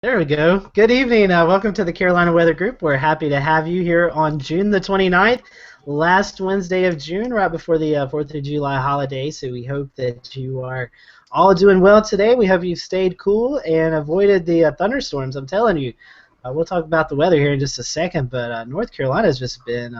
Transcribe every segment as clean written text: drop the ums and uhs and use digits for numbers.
There we go. Good evening. Welcome to the Carolina Weather Group. We're happy to have you here on June the 29th, last Wednesday of June, right before the 4th of July holiday. So we hope that you are all doing well today. We hope you've stayed cool and avoided the thunderstorms. I'm telling you, we'll talk about the weather here in just a second, but North Carolina has just been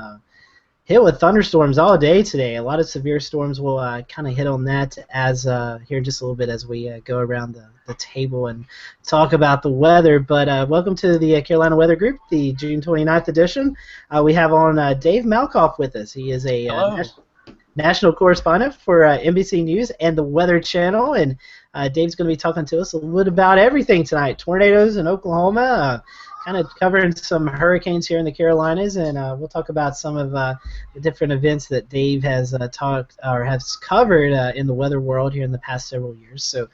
hit with thunderstorms all day today. A lot of severe storms. We'll kind of hit on that as here in just a little bit as we go around the table and talk about the weather. But welcome to the Carolina Weather Group, the June 29th edition. We have on Dave Malkoff with us. He is a Hello. national correspondent for NBC News and the Weather Channel, and Dave's going to be talking to us a little bit about everything tonight. Tornadoes in Oklahoma, kind of covering some hurricanes here in the Carolinas, and we'll talk about some of the different events that Dave has talked or has covered in the weather world here in the past several years. So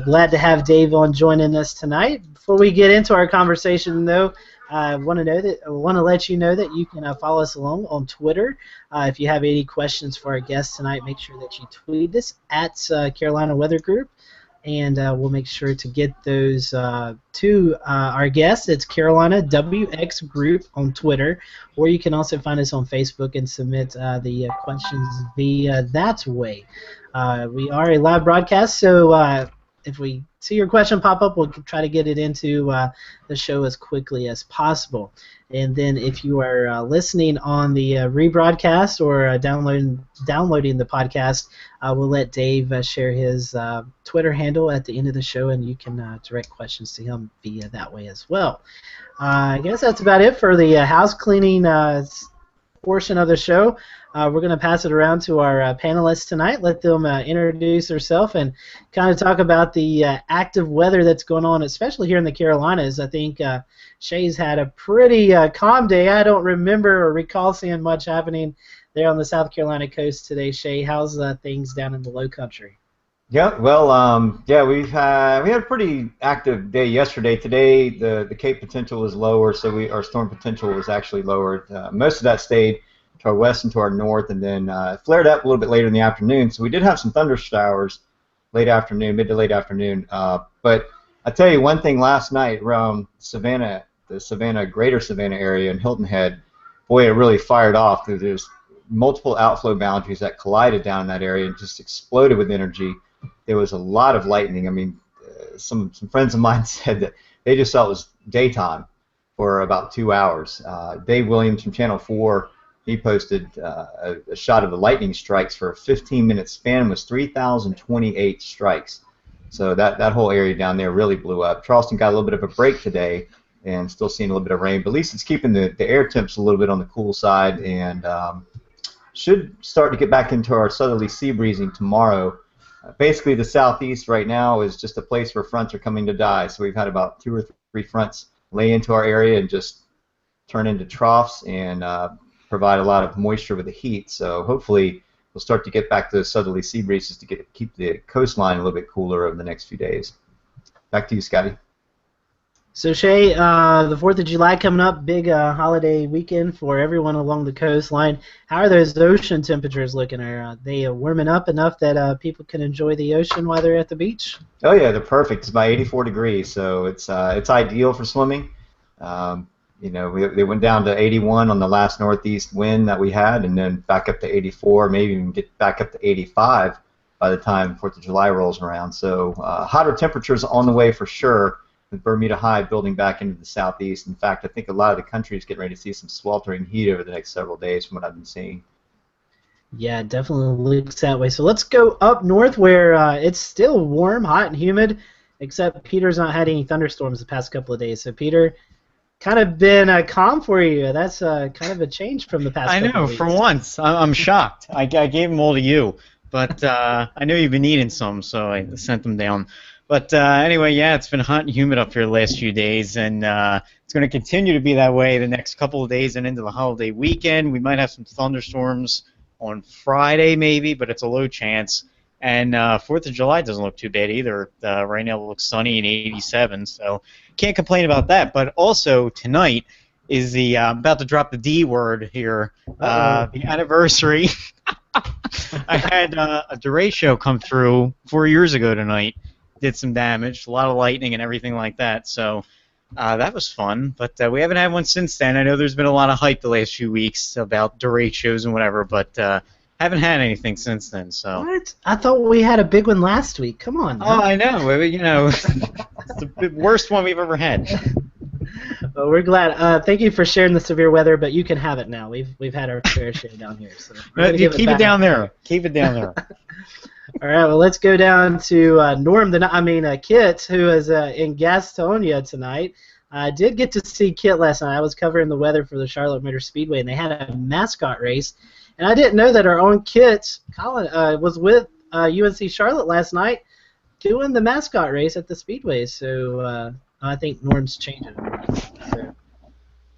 glad to have Dave on joining us tonight. Before we get into our conversation, though, I want to let you know that you can follow us along on Twitter. If you have any questions for our guests tonight, make sure that you tweet us at Carolina Weather Group, and we'll make sure to get those to our guests. It's Carolina WX Group on Twitter, or you can also find us on Facebook and submit the questions via that way. We are a live broadcast, so if we see your question pop up, we'll try to get it into the show as quickly as possible. And then if you are listening on the rebroadcast or downloading the podcast, we'll let Dave share his Twitter handle at the end of the show, and you can direct questions to him via that way as well. I guess that's about it for the house cleaning portion of the show. We're going to pass it around to our panelists tonight, let them introduce themselves and kind of talk about the active weather that's going on, especially here in the Carolinas. I think Shay's had a pretty calm day. I don't remember or recall seeing much happening there on the South Carolina coast today. Shay, how's things down in the low country? Yeah, well, yeah, we had a pretty active day yesterday. Today, the Cape potential was lower, so our storm potential was actually lowered. Most of that stayed to our west and to our north, and then flared up a little bit later in the afternoon. So we did have some thunder showers late afternoon, mid to late afternoon. But I tell you one thing: last night around Savannah, the Greater Savannah area in Hilton Head, boy, it really fired off. There's multiple outflow boundaries that collided down in that area and just exploded with energy. There was a lot of lightning. I mean, some friends of mine said that they just thought it was daytime for about 2 hours. Dave Williams from Channel 4, he posted a shot of the lightning strikes for a 15-minute span. Was 3,028 strikes. So that whole area down there really blew up. Charleston got a little bit of a break today and still seeing a little bit of rain, but at least it's keeping the air temps a little bit on the cool side, and should start to get back into our southerly sea breezing tomorrow. Basically, the southeast right now is just a place where fronts are coming to die. So we've had about 2 or 3 fronts lay into our area and just turn into troughs and provide a lot of moisture with the heat. So hopefully we'll start to get back to those southerly sea breezes to keep the coastline a little bit cooler over the next few days. Back to you, Scotty. So Shay, the 4th of July coming up, big holiday weekend for everyone along the coastline. How are those ocean temperatures looking? Are they warming up enough that people can enjoy the ocean while they're at the beach? Oh yeah, they're perfect. It's about 84 degrees, so it's ideal for swimming. You know, they went down to 81 on the last northeast wind that we had, and then back up to 84, maybe even get back up to 85 by the time 4th of July rolls around. So hotter temperatures on the way for sure, with Bermuda High building back into the southeast. In fact, I think a lot of the country is getting ready to see some sweltering heat over the next several days from what I've been seeing. Yeah, it definitely looks that way. So let's go up north where it's still warm, hot, and humid, except Peter's not had any thunderstorms the past couple of days. So Peter, kind of been calm for you. That's kind of a change from the past I couple know, of weeks. for once. I'm shocked. I gave them all to you, but I know you've been eating some, so I sent them down. But anyway, yeah, it's been hot and humid up here the last few days, and it's going to continue to be that way the next couple of days and into the holiday weekend. We might have some thunderstorms on Friday maybe, but it's a low chance. And 4th of July doesn't look too bad either. Right now it looks sunny and 87, so can't complain about that. But also tonight is the about to drop the D word here, the anniversary. I had a derecho come through 4 years ago tonight. Did some damage, a lot of lightning and everything like that. So That was fun, but we haven't had one since then. I know there's been a lot of hype the last few weeks about derechos and whatever, but haven't had anything since then. So. What? I thought we had a big one last week. Come on. Oh, Now. I know. It's the worst one we've ever had. Well, we're glad. Thank you for sharing the severe weather, but you can have it now. We've had our fair share down here. So You keep it down there. Keep it down there. All right. Well, let's go down to Kit, who is in Gastonia tonight. I did get to see Kit last night. I was covering the weather for the Charlotte Motor Speedway, and they had a mascot race. And I didn't know that our own Kit, Colin, was with UNC Charlotte last night doing the mascot race at the Speedway. So I think Norm's changing him. So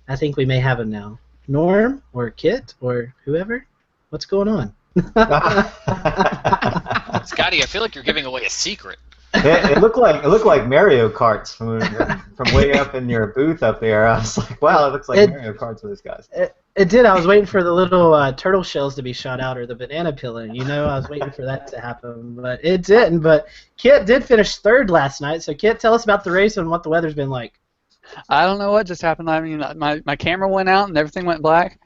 I think we may have him now. Norm or Kit or whoever? What's going on? Scotty, I feel like you're giving away a secret. It looked like Mario Karts from way up in your booth up there. I was like, wow, it looks like Mario Karts with these guys. It did. I was waiting for the little turtle shells to be shot out or the banana peeling. I was waiting for that to happen, but it didn't. But Kit did finish third last night. So Kit, tell us about the race and what the weather's been like. I don't know what just happened. I mean, my camera went out and everything went black.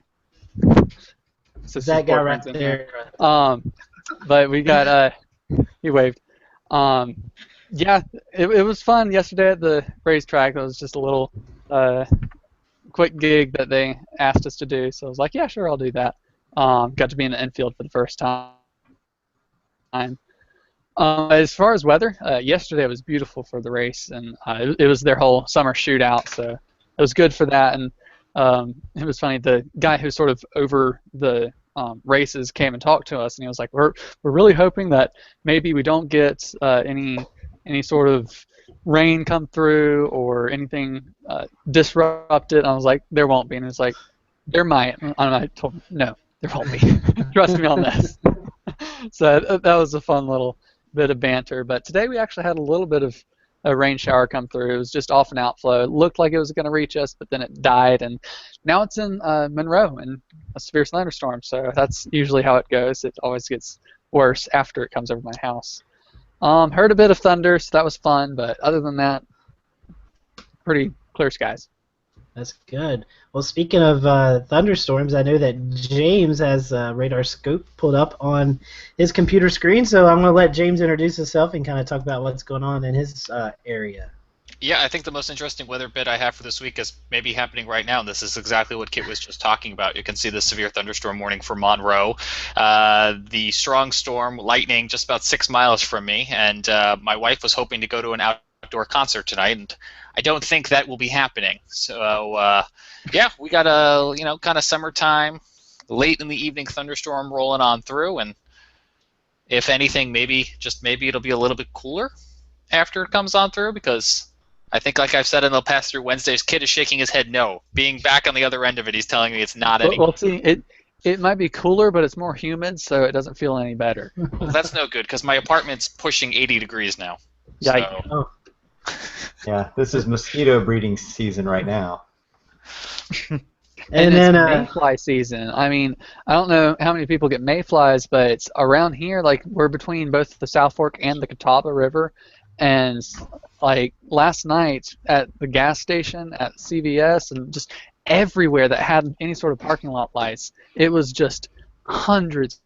So that guy right there. But we got he waved. Yeah, it was fun yesterday at the racetrack. It was just a little quick gig that they asked us to do. So I was like, yeah, sure, I'll do that. Got to be in the infield for the first time. As far as weather, yesterday was beautiful for the race, and it was their whole summer shootout, so it was good for that. And it was funny, the guy who sort of over the races came and talked to us, and he was like, we're really hoping that maybe we don't get any sort of rain come through or anything disrupted. And I was like, there won't be. And it's like, there might. And I told him, no, there won't be. Trust me on this. So that was a fun little bit of banter. But today we actually had a little bit of a rain shower come through. It was just off an outflow. It looked like it was going to reach us, but then it died. And now it's in Monroe in a severe thunderstorm. So that's usually how it goes. It always gets worse after it comes over my house. Heard a bit of thunder, so that was fun. But other than that, pretty clear skies. That's good. Well, speaking of thunderstorms, I know that James has radar scope pulled up on his computer screen, so I'm going to let James introduce himself and kind of talk about what's going on in his area. Yeah, I think the most interesting weather bit I have for this week is maybe happening right now, and this is exactly what Kit was just talking about. You can see the severe thunderstorm warning for Monroe. The strong storm, lightning, just about 6 miles from me, and my wife was hoping to go to an outdoor concert tonight, and I don't think that will be happening. So, yeah, we got a kind of summertime, late in the evening thunderstorm rolling on through, and if anything, maybe it'll be a little bit cooler after it comes on through, because I think, like I've said in the past through Wednesdays, Kid is shaking his head no. Being back on the other end of it, he's telling me it's not any. Well, see, it might be cooler, but it's more humid, so it doesn't feel any better. Well, that's no good, because my apartment's pushing 80 degrees now. Yikes. So. Yeah, this is mosquito breeding season right now. And then mayfly season. I mean, I don't know how many people get mayflies, but it's around here, like we're between both the South Fork and the Catawba River, and like last night at the gas station, at CVS, and just everywhere that had any sort of parking lot lights, it was just hundreds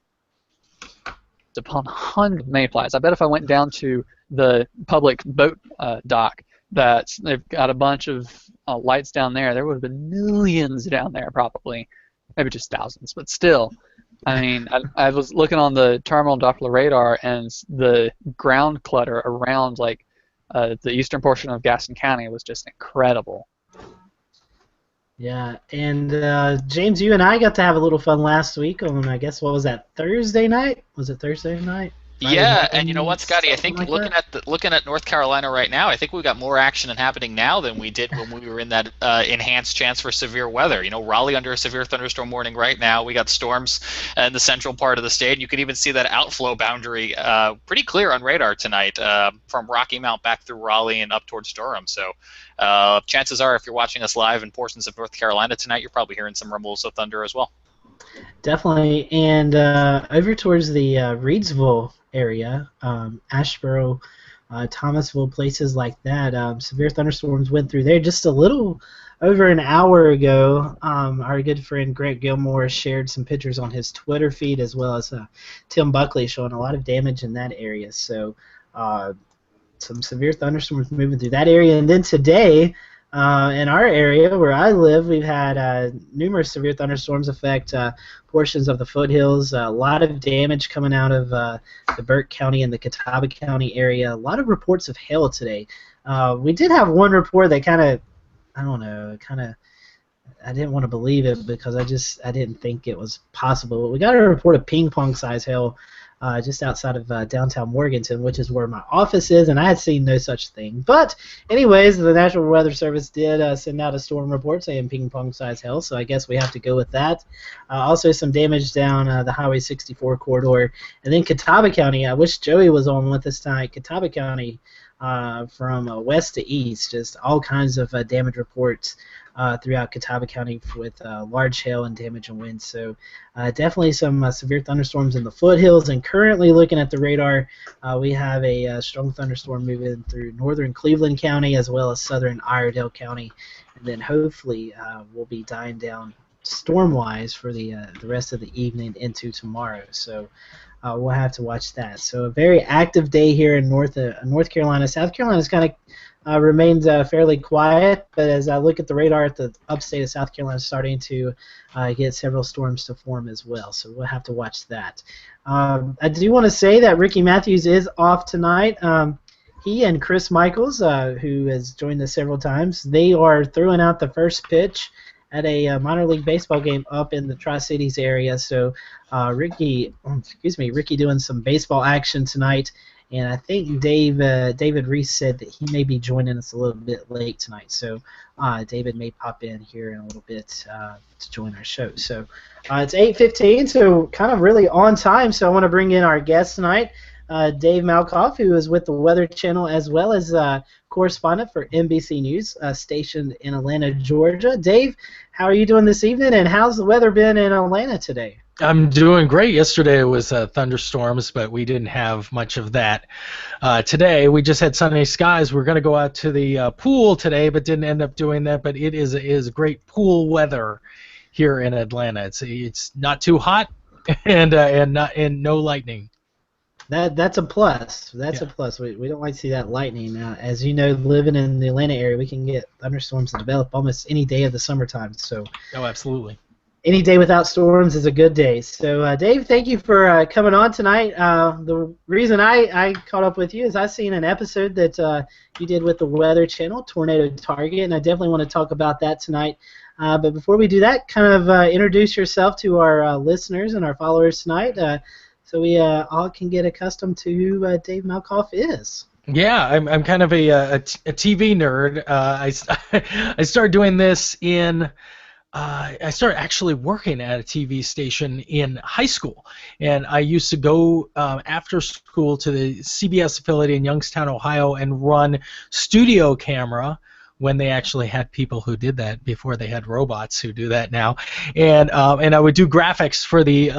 upon hundreds of mayflies. I bet if I went down to the public boat dock that they've got a bunch of lights down there, there would have been millions down there probably. Maybe just thousands, but still. I mean, I was looking on the terminal Doppler radar, and the ground clutter around like the eastern portion of Gaston County was just incredible. Yeah, and James, you and I got to have a little fun last week on, I guess, what was that, Thursday night? Was it Thursday night? Yeah, and you know what, Scotty? I think like looking at North Carolina right now, I think we've got more action happening now than we did when we were in that enhanced chance for severe weather. You know, Raleigh under a severe thunderstorm warning right now. We got storms in the central part of the state. You can even see that outflow boundary pretty clear on radar tonight from Rocky Mount back through Raleigh and up towards Durham. So chances are, if you're watching us live in portions of North Carolina tonight, you're probably hearing some rumbles of thunder as well. Definitely, and over towards the Reedsville area, Asheboro, Thomasville, places like that. Severe thunderstorms went through there just a little over an hour ago. Our good friend Greg Gilmore shared some pictures on his Twitter feed, as well as Tim Buckley showing a lot of damage in that area. So some severe thunderstorms moving through that area. And then today, in our area where I live, we've had numerous severe thunderstorms affect portions of the foothills. A lot of damage coming out of the Burke County and the Catawba County area. A lot of reports of hail today. We did have one report that kind of, I don't know, I didn't want to believe it because I didn't think it was possible. But we got a report of ping pong size hail just outside of downtown Morganton, which is where my office is, and I had seen no such thing. But anyways, the National Weather Service did send out a storm report saying ping pong size hail, so I guess we have to go with that. Also some damage down the Highway 64 corridor. And then Catawba County, I wish Joey was on with us tonight. Catawba County, from west to east, just all kinds of damage reports throughout Catawba County with large hail and damage and wind. So definitely some severe thunderstorms in the foothills. And currently looking at the radar, we have a strong thunderstorm moving through northern Cleveland County as well as southern Iredell County. And then hopefully we'll be dying down storm-wise for the rest of the evening into tomorrow. So we'll have to watch that. So a very active day here in North Carolina. South Carolina's kind of remains fairly quiet, but as I look at the radar at the upstate of South Carolina, starting to get several storms to form as well. So we'll have to watch that. I do want to say that Ricky Matthews is off tonight. He and Chris Michaels, who has joined us several times, they are throwing out the first pitch at a minor league baseball game up in the Tri-Cities area. So Ricky doing some baseball action tonight, and I think David Reese said that he may be joining us a little bit late tonight. So David may pop in here in a little bit to join our show. So it's 8:15, so kind of really on time. So I want to bring in our guest tonight, Dave Malkoff, who is with the Weather Channel as well as correspondent for NBC News, stationed in Atlanta, Georgia. Dave, how are you doing this evening, and how's the weather been in Atlanta today? I'm doing great. Yesterday it was thunderstorms, but we didn't have much of that. Today we just had sunny skies. We're going to go out to the pool today, but didn't end up doing that. But it is great pool weather here in Atlanta. It's not too hot and no lightning. That's a plus. That's a plus. We don't like to see that lightning. As you know, living in the Atlanta area, we can get thunderstorms that develop almost any day of the summertime. So. Oh, absolutely. Any day without storms is a good day. So, Dave, thank you for coming on tonight. The reason I caught up with you is I seen an episode that you did with the Weather Channel, Tornado Target, and I definitely want to talk about that tonight. But before we do that, kind of introduce yourself to our listeners and our followers tonight so we all can get accustomed to who Dave Malkoff is. Yeah, I'm kind of a TV nerd. I started doing this in... I started actually working at a TV station in high school, and I used to go after school to the CBS affiliate in Youngstown, Ohio, and run studio camera when they actually had people who did that before they had robots who do that now, and I would do graphics for the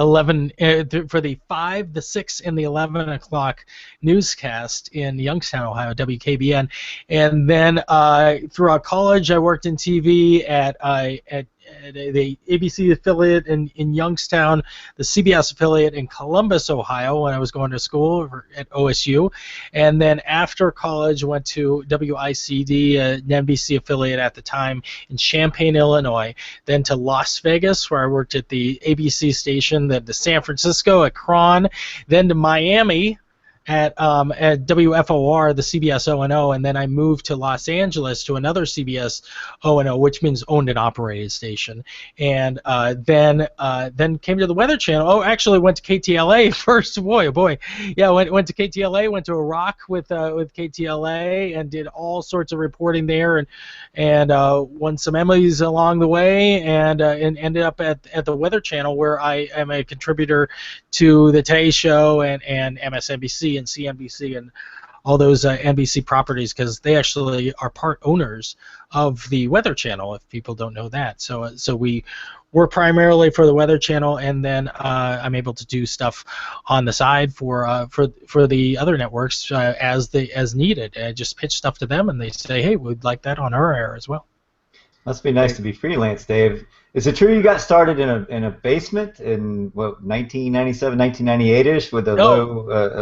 5, the 6, and the 11 o'clock newscast in Youngstown, Ohio, WKBN, and then throughout college I worked in TV at the ABC affiliate in Youngstown, the CBS affiliate in Columbus, Ohio, when I was going to school at OSU, and then after college went to WICD, an NBC affiliate at the time in Champaign, Illinois, then to Las Vegas, where I worked at the ABC station, then to San Francisco at Cron, then to Miami at WFOR, the CBS O&O, and then I moved to Los Angeles to another CBS O&O, which means owned and operated station, and then came to the Weather Channel. Oh, actually went to KTLA first. Boy, yeah, went to KTLA, went to Iraq with KTLA, and did all sorts of reporting there, and won some Emmys along the way, and ended up at the Weather Channel, where I am a contributor to the Today Show and MSNBC and CNBC and NBC properties, because they actually are part owners of the Weather Channel, if people don't know that. So we're primarily for the Weather Channel, and then I'm able to do stuff on the side for the other networks as needed. I just pitch stuff to them, and they say, hey, we'd like that on our air as well. Must be nice to be freelance, Dave. Is it true you got started in a basement in 1997, 1998ish with a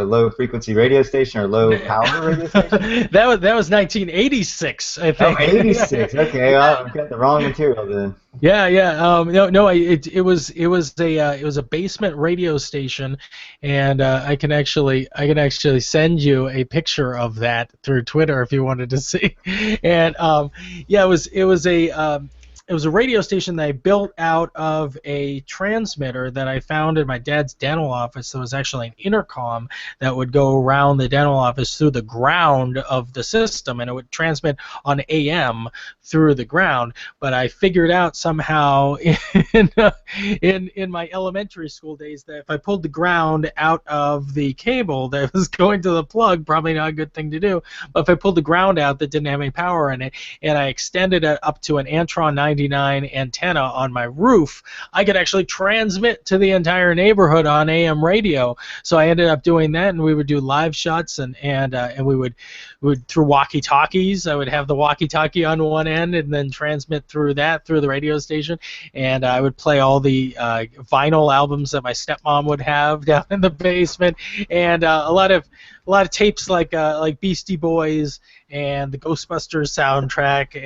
low frequency radio station or low power radio station? that was 1986, I think. Oh, 86. Okay, well, I've got the wrong material then. Yeah. It was a basement radio station, and I can actually send you a picture of that through Twitter if you wanted to see. And it was a radio station that I built out of a transmitter that I found in my dad's dental office. There was actually an intercom that would go around the dental office through the ground of the system, and it would transmit on AM through the ground. But I figured out somehow in my elementary school days that if I pulled the ground out of the cable that was going to the plug, probably not a good thing to do, but if I pulled the ground out that didn't have any power in it, and I extended it up to an Antron 99 antenna on my roof, I could actually transmit to the entire neighborhood on AM radio. So I ended up doing that, and we would do live shots, and we would through walkie-talkies. I would have the walkie-talkie on one end and then transmit through the radio station, and I would play all the vinyl albums that my stepmom would have down in the basement, and a lot of tapes like Beastie Boys and the Ghostbusters soundtrack,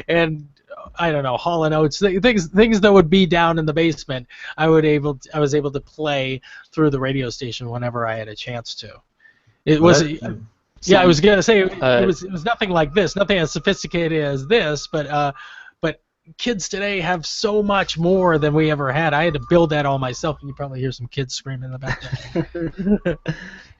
and I don't know, Hall & Oates, things that would be down in the basement. I was able to play through the radio station whenever I had a chance to. It was. I was gonna say it was nothing like this, nothing as sophisticated as this, but kids today have so much more than we ever had. I had to build that all myself, and you probably hear some kids screaming in the background.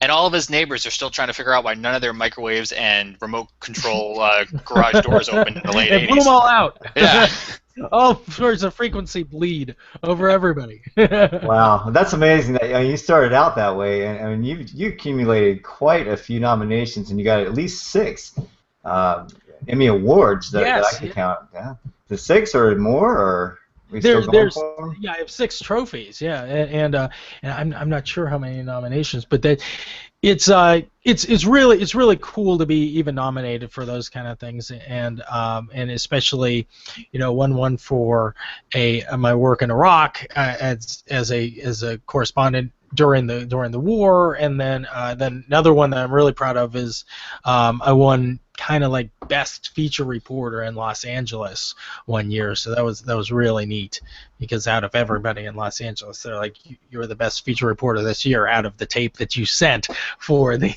And all of his neighbors are still trying to figure out why none of their microwaves and remote control garage doors opened in the late 80s. They blew them all out. Yeah. All sorts of frequency bleed over everybody. Wow, that's amazing. That you started out that way, and I mean you accumulated quite a few nominations, and you got at least 6 Emmy awards that I can count. Yeah. The 6 or more, or are we still going for them? Yeah, I have 6 trophies. Yeah, and I'm not sure how many nominations, but that it's really cool to be even nominated for those kind of things, and especially won one for my work in Iraq as a correspondent during the war, and then another one that I'm really proud of is I won kind of like best feature reporter in Los Angeles one year, so that was really neat, because out of everybody in Los Angeles, they're like, you're the best feature reporter this year out of the tape that you sent for the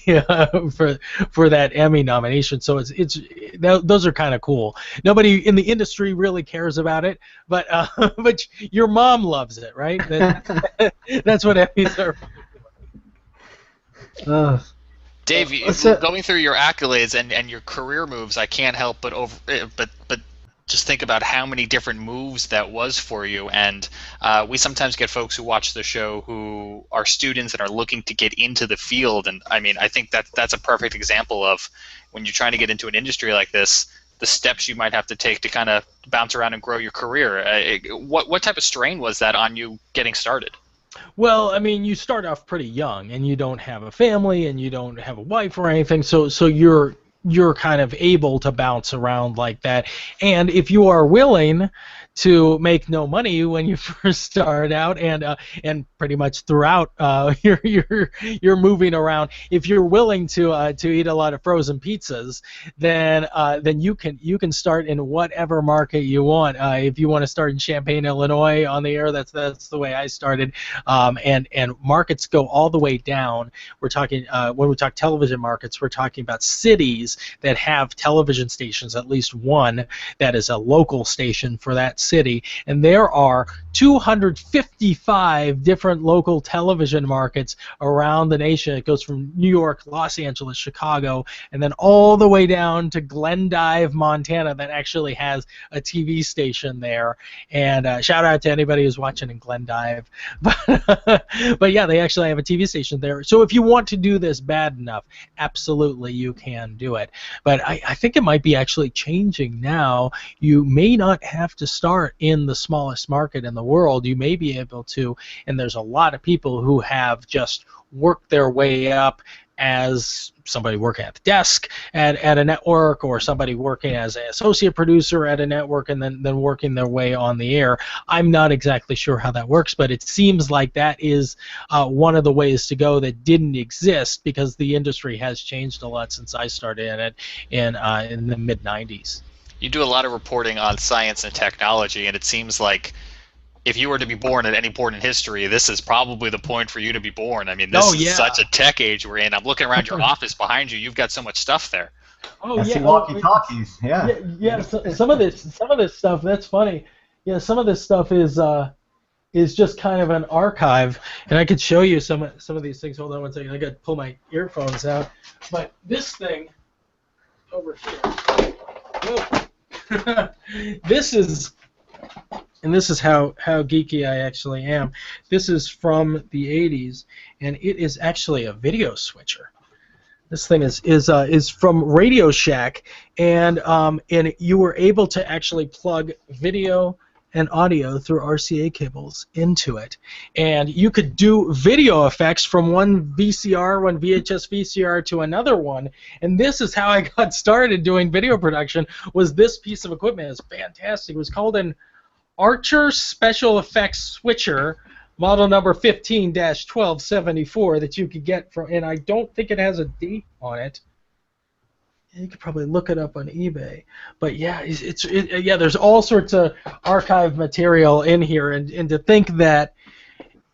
for that Emmy nomination. So those are kind of cool. Nobody in the industry really cares about it, but your mom loves it, right? That's what Emmys are. Dave, going through your accolades and your career moves, I can't help but just think about how many different moves that was for you. And we sometimes get folks who watch the show who are students and are looking to get into the field. And I mean, I think that's a perfect example of when you're trying to get into an industry like this, the steps you might have to take to kind of bounce around and grow your career. What type of strain was that on you getting started? Well, I mean, you start off pretty young, and you don't have a family, and you don't have a wife or anything, so you're kind of able to bounce around like that. And if you are willing to make no money when you first start out, and pretty much throughout you're moving around, if you're willing to eat a lot of frozen pizzas, then you can start in whatever market you want. If you want to start in Champaign, Illinois on the air, that's the way I started. And markets go all the way down. We're talking when we talk television markets, we're talking about cities that have television stations, at least one that is a local station for that city, and there are 255 different local television markets around the nation. It goes from New York, Los Angeles, Chicago, and then all the way down to Glendive, Montana, that actually has a TV station there. And shout out to anybody who's watching in Glendive. But yeah, they actually have a TV station there. So if you want to do this bad enough, absolutely you can do it. But I think it might be actually changing now. You may not have to start in the smallest market in the world. You may be able to, and there's a lot of people who have just worked their way up as somebody working at the desk at a network, or somebody working as an associate producer at a network, and then working their way on the air. I'm not exactly sure how that works, but it seems like that is one of the ways to go that didn't exist, because the industry has changed a lot since I started in it in the mid-90s. You do a lot of reporting on science and technology, and it seems like if you were to be born at any point in history, this is probably the point for you to be born. I mean, this is such a tech age we're in. I'm looking around your office behind you. You've got so much stuff there. Oh, yeah. Walkie-talkies. Yeah. So, some of this stuff. That's funny. Yeah, some of this stuff is just kind of an archive, and I could show you some of these things. Hold on one second. I got to pull my earphones out. But this thing over here. This is how geeky I actually am. This is from the 80s, and it is actually a video switcher. This thing is from Radio Shack, and you were able to actually plug video and audio through RCA cables into it, and you could do video effects from one VHS VCR to another one. And this is how I got started doing video production. Was this piece of equipment? It's fantastic. It was called an Archer Special Effects Switcher, model number 15-1274, that you could get from, and I don't think it has a date on it. You could probably look it up on eBay. But yeah, there's all sorts of archive material in here, and to think that,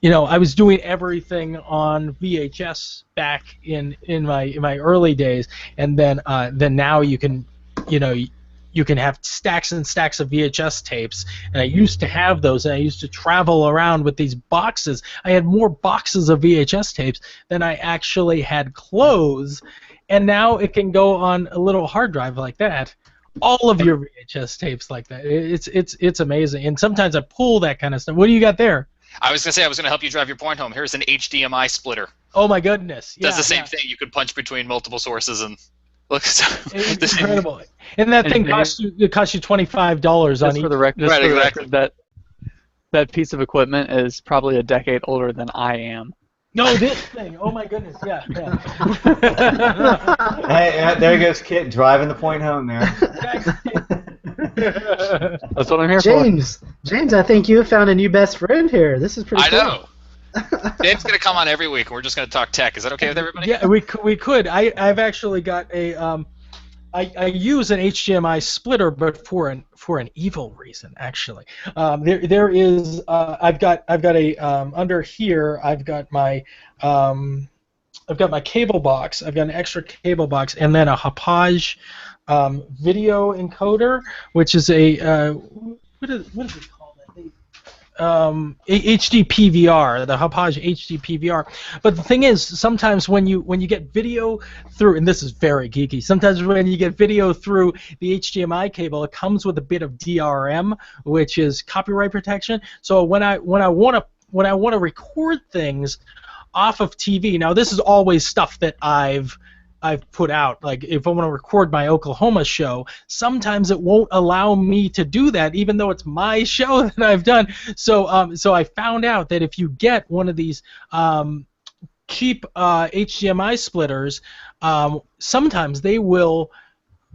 I was doing everything on VHS back in my early days, and then now you can, you can have stacks and stacks of VHS tapes, and I used to have those, and I used to travel around with these boxes. I had more boxes of VHS tapes than I actually had clothes, and now it can go on a little hard drive like that. All of your VHS tapes like that. It's amazing, and sometimes I pull that kind of stuff. What do you got there? I was going to say I was going to help you drive your point home. Here's an HDMI splitter. Oh my goodness. Does the same thing. You could punch between multiple sources and look. It's incredible. And that thing costs you $25 on each. For the record, that piece of equipment is probably a decade older than I am. No, this thing. Oh my goodness. Yeah. Hey, there goes Kit driving the point home there. That's what I'm here for. James, I think you found a new best friend here. This is pretty cool. I know. Dave's going to come on every week, and we're just going to talk tech. Is that okay with everybody? Yeah, we could. I've actually got a I use an HDMI splitter, but for an evil reason, actually. There is I've got a under here I've got my cable box. I've got an extra cable box, and then a Hauppauge video encoder, which is a what is it called? HD PVR, the Hauppauge HD PVR. But the thing is, sometimes when you get video through, and this is very geeky, sometimes when you get video through the HDMI cable, it comes with a bit of DRM, which is copyright protection. So when I want to record things off of TV, now this is always stuff that I've put out. Like if I want to record my Oklahoma show, sometimes it won't allow me to do that, even though it's my show that I've done. So I found out that if you get one of these cheap HDMI splitters, sometimes they will,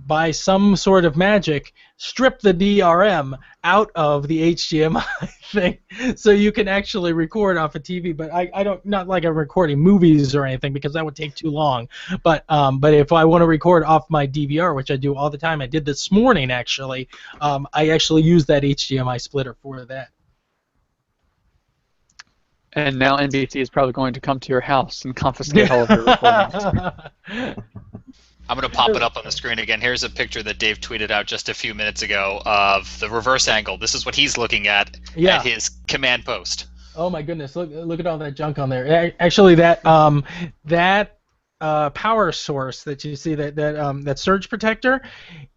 by some sort of magic, strip the DRM out of the HDMI thing, so you can actually record off a TV. But I don't, not like I'm recording movies or anything, because that would take too long. But if I want to record off my DVR, which I do all the time, I did this morning actually. I actually use that HDMI splitter for that. And now NBC is probably going to come to your house and confiscate all of your recordings. I'm going to pop it up on the screen again. Here's a picture that Dave tweeted out just a few minutes ago of the reverse angle. This is what he's looking at his command post. Oh my goodness! Look at all that junk on there. Actually, that power source that you see, that surge protector,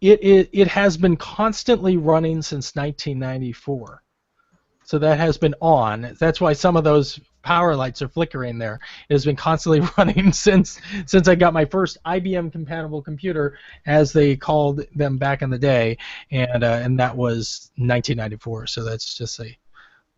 it has been constantly running since 1994. So that has been on. That's why some of those power lights are flickering there. It has been constantly running since I got my first IBM compatible computer, as they called them back in the day, and that was 1994. So that's just a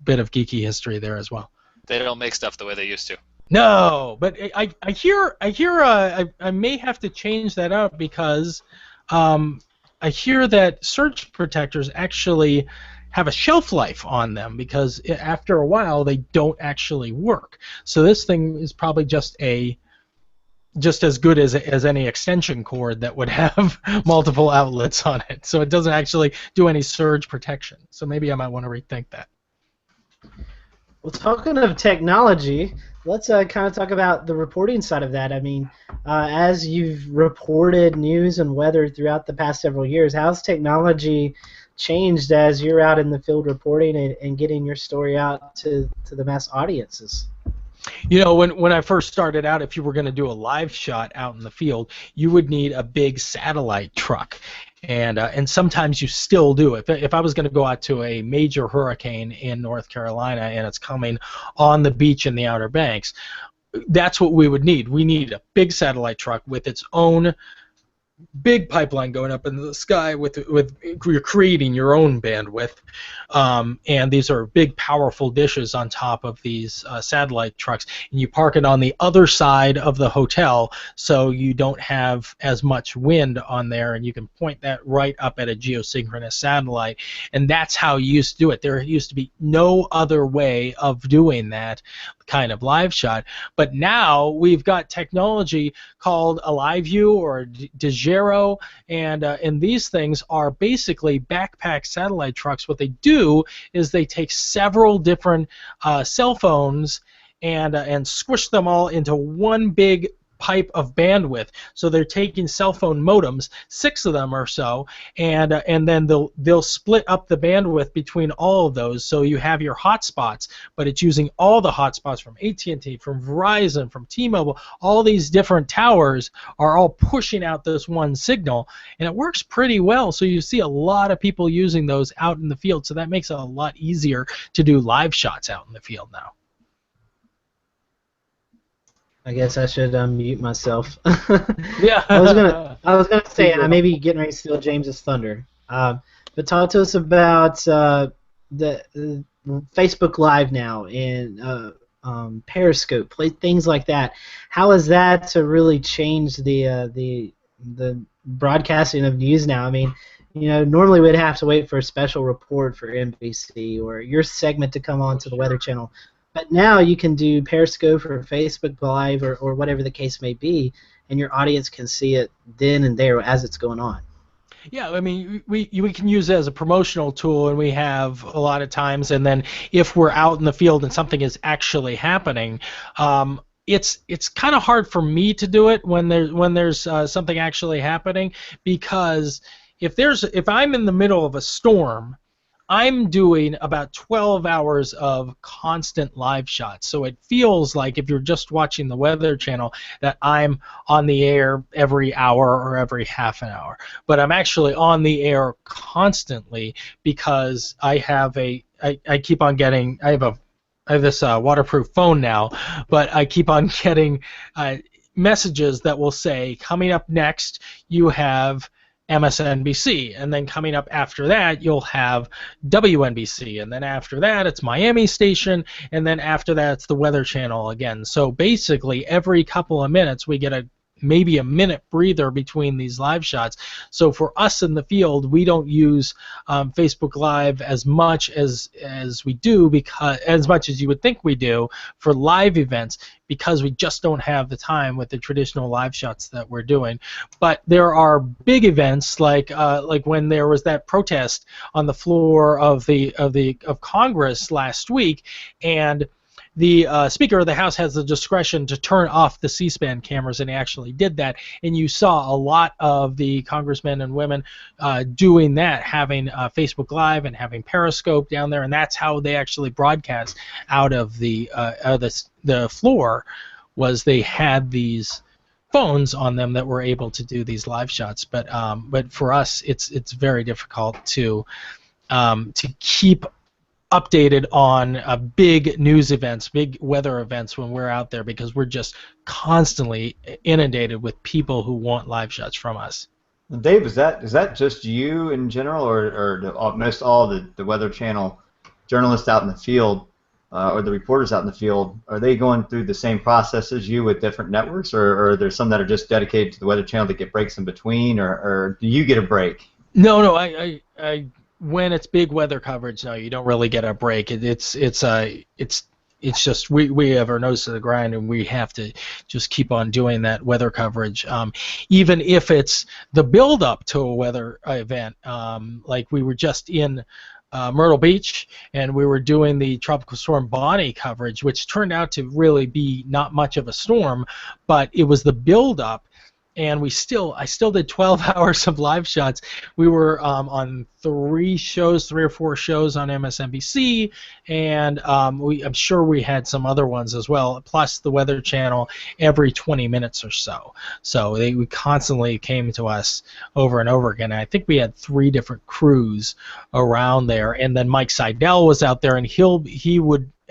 bit of geeky history there as well. They don't make stuff the way they used to. No, but I hear I may have to change that up, because I hear that surge protectors actually have a shelf life on them, because after a while they don't actually work. So this thing is probably just as good as any extension cord that would have multiple outlets on it. So it doesn't actually do any surge protection. So maybe I might want to rethink that. Well, talking of technology, let's kind of talk about the reporting side of that. I mean, as you've reported news and weather throughout the past several years, how's technology changed as you're out in the field reporting and getting your story out to the mass audiences? You know, when I first started out, if you were going to do a live shot out in the field, you would need a big satellite truck. And sometimes you still do. If I was going to go out to a major hurricane in North Carolina and it's coming on the beach in the Outer Banks, that's what we would need. We need a big satellite truck with its own big pipeline going up into the sky with you're creating your own bandwidth, and these are big powerful dishes on top of these satellite trucks, and you park it on the other side of the hotel so you don't have as much wind on there, and you can point that right up at a geosynchronous satellite, and that's how you used to do it. There used to be no other way of doing that kind of live shot, but now we've got technology called a live view or DeGero, and these things are basically backpack satellite trucks. What they do is they take several different cell phones and squish them all into one big pipe of bandwidth. So they're taking cell phone modems, 6 of them or so, and then they'll split up the bandwidth between all of those. So you have your hotspots, but it's using all the hotspots from AT&T, from Verizon, from T-Mobile. All these different towers are all pushing out this one signal, and it works pretty well. So you see a lot of people using those out in the field. So that makes it a lot easier to do live shots out in the field now. I guess I should mute myself. Yeah. I was gonna say I may be getting ready to steal James's thunder. But talk to us about the Facebook Live now and Periscope, things like that. How is that to really change the broadcasting of news now? I mean, you know, normally we'd have to wait for a special report for NBC or your segment to come on to the Weather Channel. But now you can do Periscope or Facebook Live or whatever the case may be, and your audience can see it then and there as it's going on. Yeah, I mean, we can use it as a promotional tool, and we have a lot of times. And then if we're out in the field and something is actually happening, it's kind of hard for me to do it when there's something actually happening, because if I'm in the middle of a storm, I'm doing about 12 hours of constant live shots. So it feels like, if you're just watching the Weather Channel, that I'm on the air every hour or every half an hour. But I'm actually on the air constantly, because I have I have this waterproof phone now, but I keep on getting messages that will say, coming up next you have MSNBC, and then coming up after that you'll have WNBC, and then after that it's Miami station, and then after that it's the Weather Channel again. So basically every couple of minutes we get maybe a minute breather between these live shots. So for us in the field, we don't use Facebook Live as much as we do, because as much as you would think we do for live events, because we just don't have the time with the traditional live shots that we're doing. But there are big events like when there was that protest on the floor of Congress last week, and the Speaker of the House has the discretion to turn off the C-SPAN cameras, and he actually did that. And you saw a lot of the congressmen and women doing that, having Facebook Live and having Periscope down there, and that's how they actually broadcast out of the floor. Was they had these phones on them that were able to do these live shots, but for us, it's very difficult to keep updated on big news events, big weather events when we're out there, because we're just constantly inundated with people who want live shots from us. Dave, is that just you in general, or most all the Weather Channel journalists out in the field, or the reporters out in the field, are they going through the same process as you with different networks, or are there some that are just dedicated to the Weather Channel that get breaks in between, or do you get a break? No, I when it's big weather coverage, no, you don't really get a break. It's just we have our nose to the grind, and we have to just keep on doing that weather coverage. Even if it's the build up to a weather event, like we were just in Myrtle Beach, and we were doing the Tropical Storm Bonnie coverage, which turned out to really be not much of a storm, but it was the build up. And I still did 12 hours of live shots. We were on 3 or 4 shows on MSNBC, and I'm sure we had some other ones as well, plus the Weather Channel every 20 minutes or so. So we constantly came to us over and over again. I think we had 3 different crews around there, and then Mike Seidel was out there, and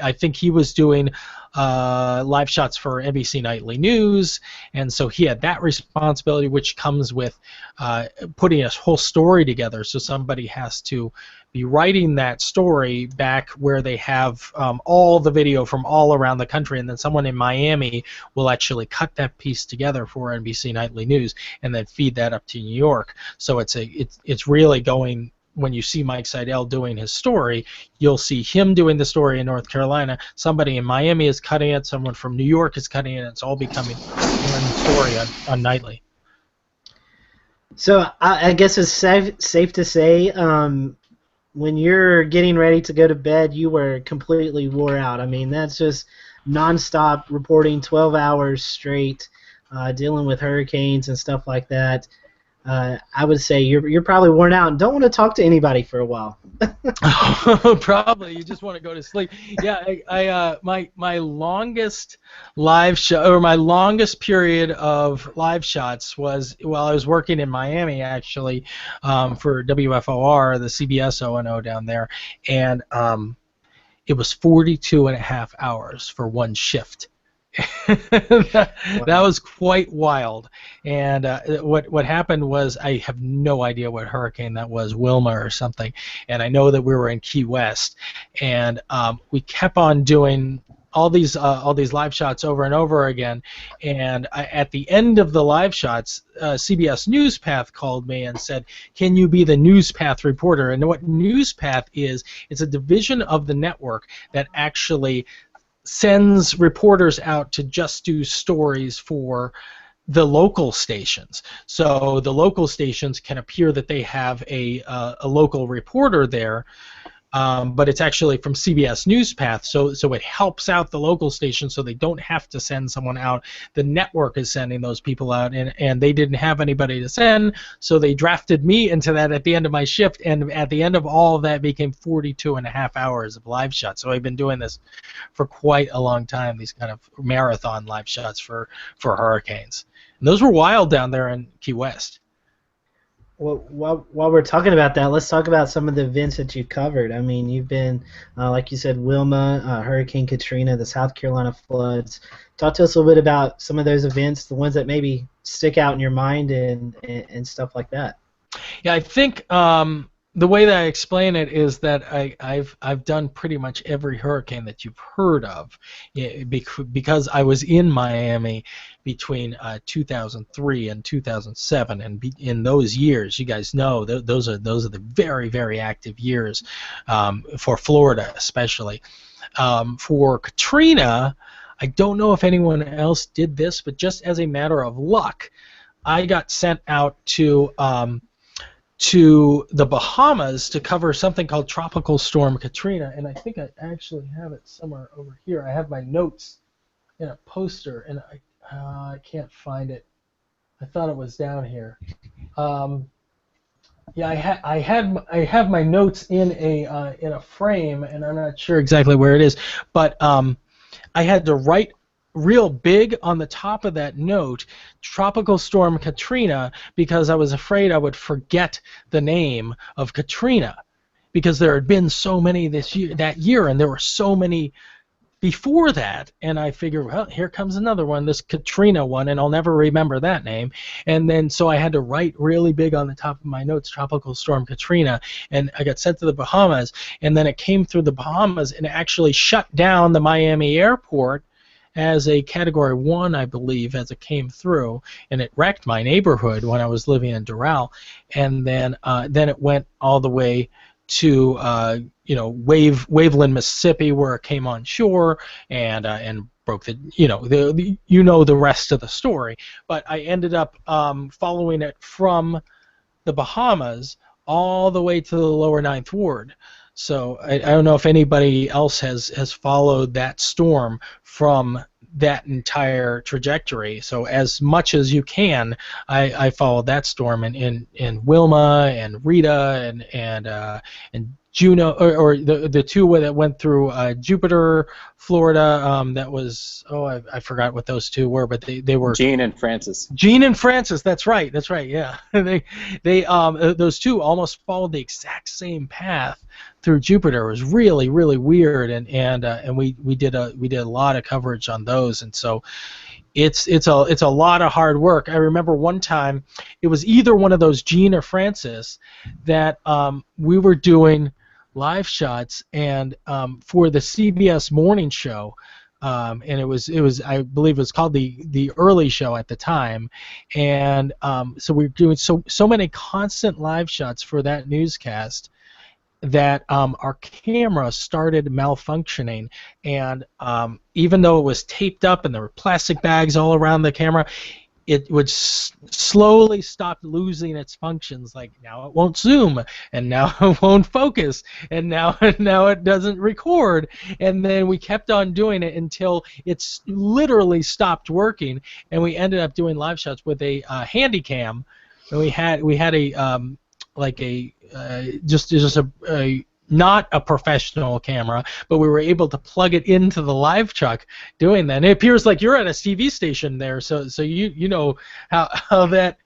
I think he was doing live shots for NBC Nightly News, and so he had that responsibility, which comes with putting a whole story together. So somebody has to be writing that story back where they have all the video from all around the country, and then someone in Miami will actually cut that piece together for NBC Nightly News and then feed that up to New York. So it's really going. When you see Mike Seidel doing his story, you'll see him doing the story in North Carolina. Somebody in Miami is cutting it. Someone from New York is cutting it. It's all becoming one story on Nightly. So I guess it's safe to say when you're getting ready to go to bed, you were completely wore out. I mean, that's just nonstop reporting 12 hours straight, dealing with hurricanes and stuff like that. I would say you're probably worn out and don't want to talk to anybody for a while. Probably you just want to go to sleep. Yeah, my longest live show, or my longest period of live shots, was while I was working in Miami, actually, for WFOR, the CBS O&O down there, and it was 42 and a half hours for one shift. That was quite wild. And what happened was, I have no idea what hurricane that was, Wilma or something, and I know that we were in Key West, and we kept on doing all these live shots over and over again, and at the end of the live shots, CBS NewsPath called me and said, "Can you be the NewsPath reporter?" And what NewsPath is, it's a division of the network that actually sends reporters out to just do stories for the local stations. So the local stations can appear that they have a local reporter there, but it's actually from CBS NewsPath, so it helps out the local station, so they don't have to send someone out. The network is sending those people out, and they didn't have anybody to send, so they drafted me into that at the end of my shift, and at the end of all of that became 42 and a half hours of live shots. So I've been doing this for quite a long time, these kind of marathon live shots for hurricanes. And those were wild down there in Key West. Well, while we're talking about that, let's talk about some of the events that you've covered. I mean, you've been, like you said, Wilma, Hurricane Katrina, the South Carolina floods. Talk to us a little bit about some of those events, the ones that maybe stick out in your mind and stuff like that. Yeah, I think the way that I explain it is that I've done pretty much every hurricane that you've heard of, because I was in Miami between 2003 and 2007, and in those years, you guys know, those are the very, very active years for Florida, especially. For Katrina, I don't know if anyone else did this, but just as a matter of luck, I got sent out to to the Bahamas to cover something called Tropical Storm Katrina, and I think I actually have it somewhere over here. I have my notes in a poster, and I can't find it. I thought it was down here. Yeah, I have my notes in a frame, and I'm not sure exactly where it is, but I had to write real big on the top of that note, Tropical Storm Katrina, because I was afraid I would forget the name of Katrina, because there had been so many that year, and there were so many before that, and I figured, well, here comes another one, this Katrina one, and I'll never remember that name. And then so I had to write really big on the top of my notes, Tropical Storm Katrina, and I got sent to the Bahamas, and then it came through the Bahamas and actually shut down the Miami airport as a Category 1, I believe, as it came through, and it wrecked my neighborhood when I was living in Doral, and then it went all the way to Waveland, Mississippi, where it came on shore and broke the rest of the story. But I ended up following it from the Bahamas all the way to the lower Ninth Ward. So I don't know if anybody else has followed that storm from that entire trajectory. So as much as you can, I followed that storm in Wilma and Rita and Juno, or the two that went through Jupiter, Florida. That was I forgot what those two were, but they were Gene and Francis. Gene and Francis. That's right. Yeah. they those two almost followed the exact same path through Jupiter. It was really, really weird, and we did a lot of coverage on those, and so it's a lot of hard work. I remember one time it was either one of those Gene or Francis that we were doing live shots, and for the CBS morning show, and it was I believe it was called the early show at the time, and so we were doing so many constant live shots for that newscast that our camera started malfunctioning, and even though it was taped up and there were plastic bags all around the camera, it would slowly stop losing its functions. Like, now it won't zoom, and now it won't focus, and now it doesn't record. And then we kept on doing it until it's literally stopped working, and we ended up doing live shots with a handy cam, and we had a just a not a professional camera, but we were able to plug it into the live truck doing that. And it appears like you're at a TV station there, so you know how that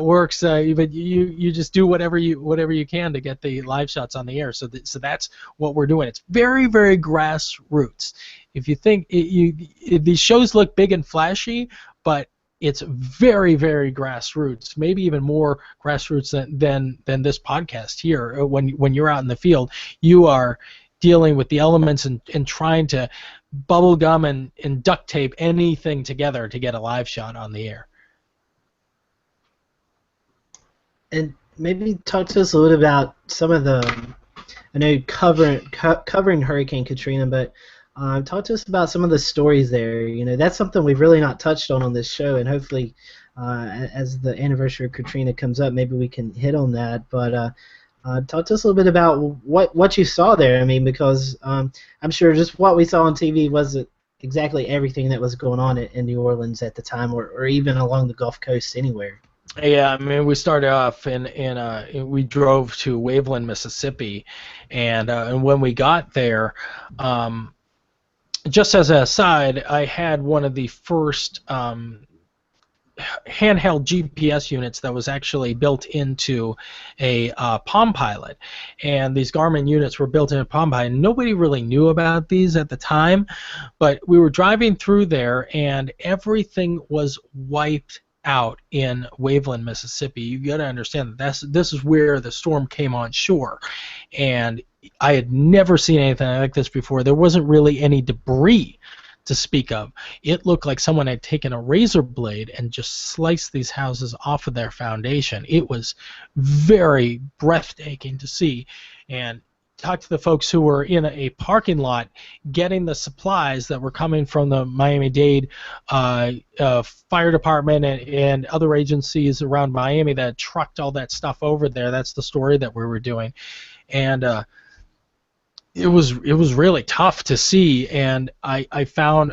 works. But you just do whatever you can to get the live shots on the air. So that's what we're doing. It's very, very grassroots. If you think these shows look big and flashy, but it's very, very grassroots, maybe even more grassroots than this podcast here. When you're out in the field, you are dealing with the elements and trying to bubble gum and duct tape anything together to get a live shot on the air. And maybe talk to us a little about some of I know covering Hurricane Katrina, but talk to us about some of the stories there. That's something we've really not touched on this show, and hopefully as the anniversary of Katrina comes up, maybe we can hit on that. But talk to us a little bit about what you saw there. I mean, because I'm sure just what we saw on TV wasn't exactly everything that was going on in New Orleans at the time, or even along the Gulf Coast anywhere. Yeah, I mean, we started off we drove to Waveland, Mississippi, and when we got there, just as an aside, I had one of the first handheld GPS units that was actually built into a Palm Pilot, and these Garmin units were built into Palm Pilot. Nobody really knew about these at the time, but we were driving through there, and everything was wiped out in Waveland, Mississippi. You got to understand that this is where the storm came on shore, and I had never seen anything like this before. There wasn't really any debris to speak of. It looked like someone had taken a razor blade and just sliced these houses off of their foundation. It was very breathtaking to see, and talked to the folks who were in a parking lot getting the supplies that were coming from the Miami-Dade fire department and other agencies around Miami that trucked all that stuff over there. That's the story that we were doing. And it was really tough to see, and I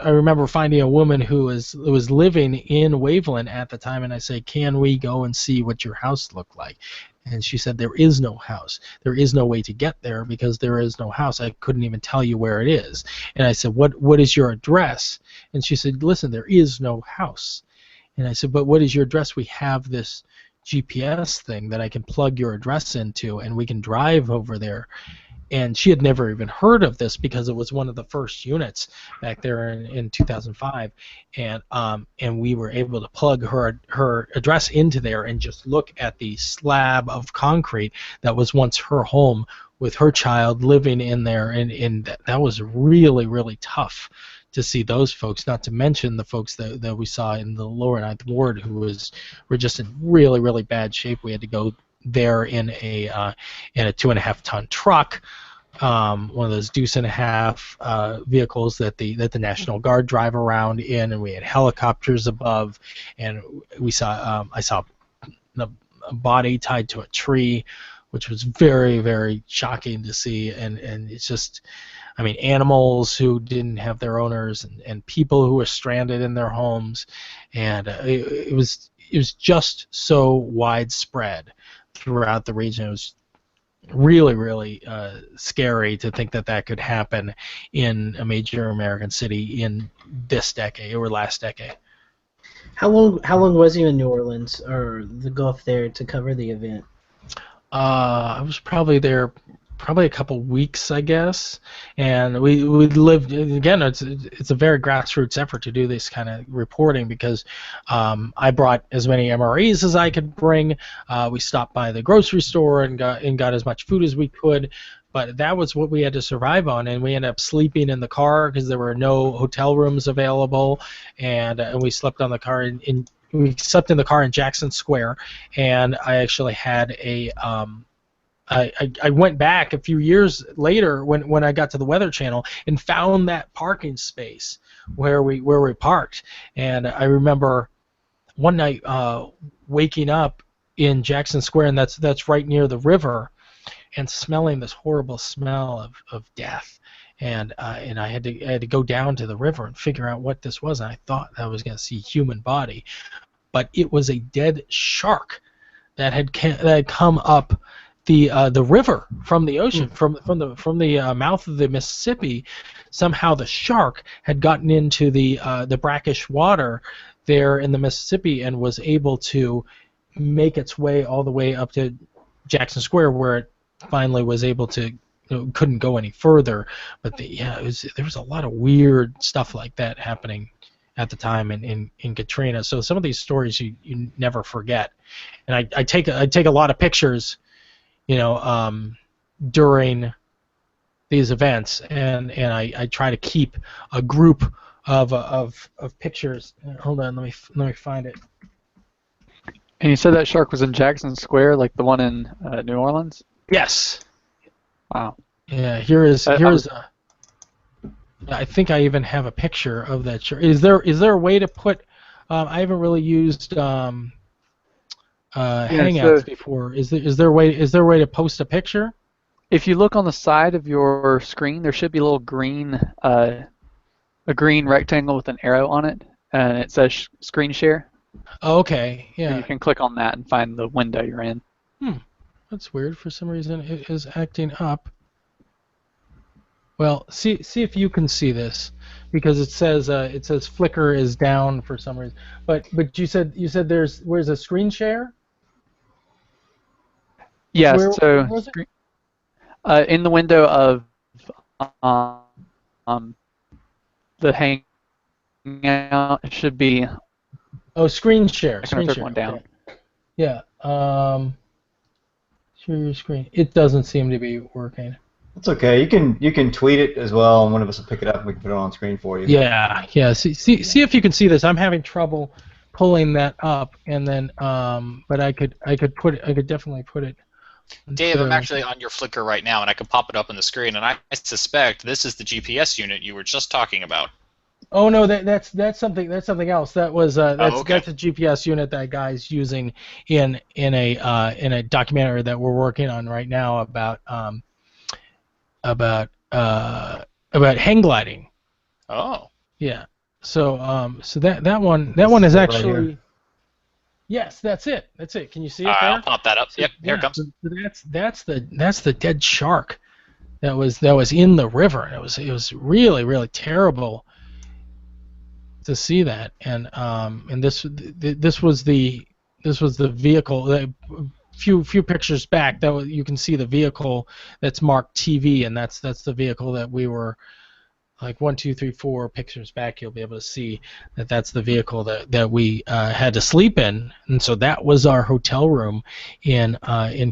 remember finding a woman who was living in Waveland at the time, and I said, can we go and see what your house looked like? And she said, there is no house. There is no way to get there because there is no house. I couldn't even tell you where it is. And I said, what is your address? And she said, listen, there is no house. And I said, but what is your address? We have this GPS thing that I can plug your address into, and we can drive over there. And she had never even heard of this because it was one of the first units back there in 2005, and we were able to plug her address into there and just look at the slab of concrete that was once her home with her child living in there, and that was really, really tough to see those folks, not to mention the folks that we saw in the lower Ninth Ward who were just in really, really bad shape. We had to go there in a 2.5 ton truck, one of those deuce and a half vehicles that the National Guard drive around in, and we had helicopters above, and we saw I saw a body tied to a tree, which was very, very shocking to see, and it's just, I mean, animals who didn't have their owners, and people who were stranded in their homes, and it was just so widespread throughout the region. It was really, really scary to think that could happen in a major American city in this decade or last decade. How long was you in New Orleans or the Gulf there to cover the event? I was probably there a couple weeks, I guess, and we lived, again, it's a very grassroots effort to do this kind of reporting because I brought as many MREs as I could bring. We stopped by the grocery store and got as much food as we could, but that was what we had to survive on, and we ended up sleeping in the car because there were no hotel rooms available, and we slept on the car we slept in the car in Jackson Square, and I actually had a I went back a few years later when I got to the Weather Channel and found that parking space where we parked, and I remember one night waking up in Jackson Square, and that's right near the river, and smelling this horrible smell of death, and I had to go down to the river and figure out what this was, and I thought I was going to see a human body, but it was a dead shark that had come up the river from the ocean, from the mouth of the Mississippi. Somehow the shark had gotten into the brackish water there in the Mississippi and was able to make its way all the way up to Jackson Square, where it finally was able to, couldn't go any further. But there was a lot of weird stuff like that happening at the time in Katrina. So some of these stories you never forget, and I take a lot of pictures, during these events, and I try to keep a group of pictures. Hold on, let me find it. And you said that shark was in Jackson Square, like the one in New Orleans? Yes. Wow. Yeah. Here's I think I even have a picture of that shark. Is there a way to put? I haven't really used Hangouts before. Is there a way to post a picture? If you look on the side of your screen, there should be a little green a green rectangle with an arrow on it, and it says screen share. Oh, okay, yeah. And you can click on that and find the window you're in. That's weird. For some reason, it is acting up. Well, see if you can see this, because it says Flickr is down for some reason. But you said where's a screen share? Yes. So in the window of the Hangout, it should be. Oh, screen share. Screen share. One down. Okay. Yeah. Share your screen. It doesn't seem to be working. It's okay. You can tweet it as well, and one of us will pick it up and we can put it on screen for you. Yeah. See if you can see this. I'm having trouble pulling that up, and then but I could definitely put it Dave, I'm actually on your Flickr right now, and I can pop it up on the screen, and I suspect this is the GPS unit you were just talking about. Oh no, that's something else. That was okay. that's a GPS unit that guy's using in a documentary that we're working on right now about hang gliding. Oh. Yeah. So that one is actually right here. Yes, that's it. That's it. Can you see it there? I'll pop that up. Yep, here it comes. So that's the dead shark that was in the river, and it was really, really terrible to see that. And this was the vehicle. A few pictures back, you can see the vehicle that's marked TV, and that's the vehicle that we were. Like 1, 2, 3, 4 pictures back, you'll be able to see that's the vehicle that we had to sleep in, and so that was our hotel room in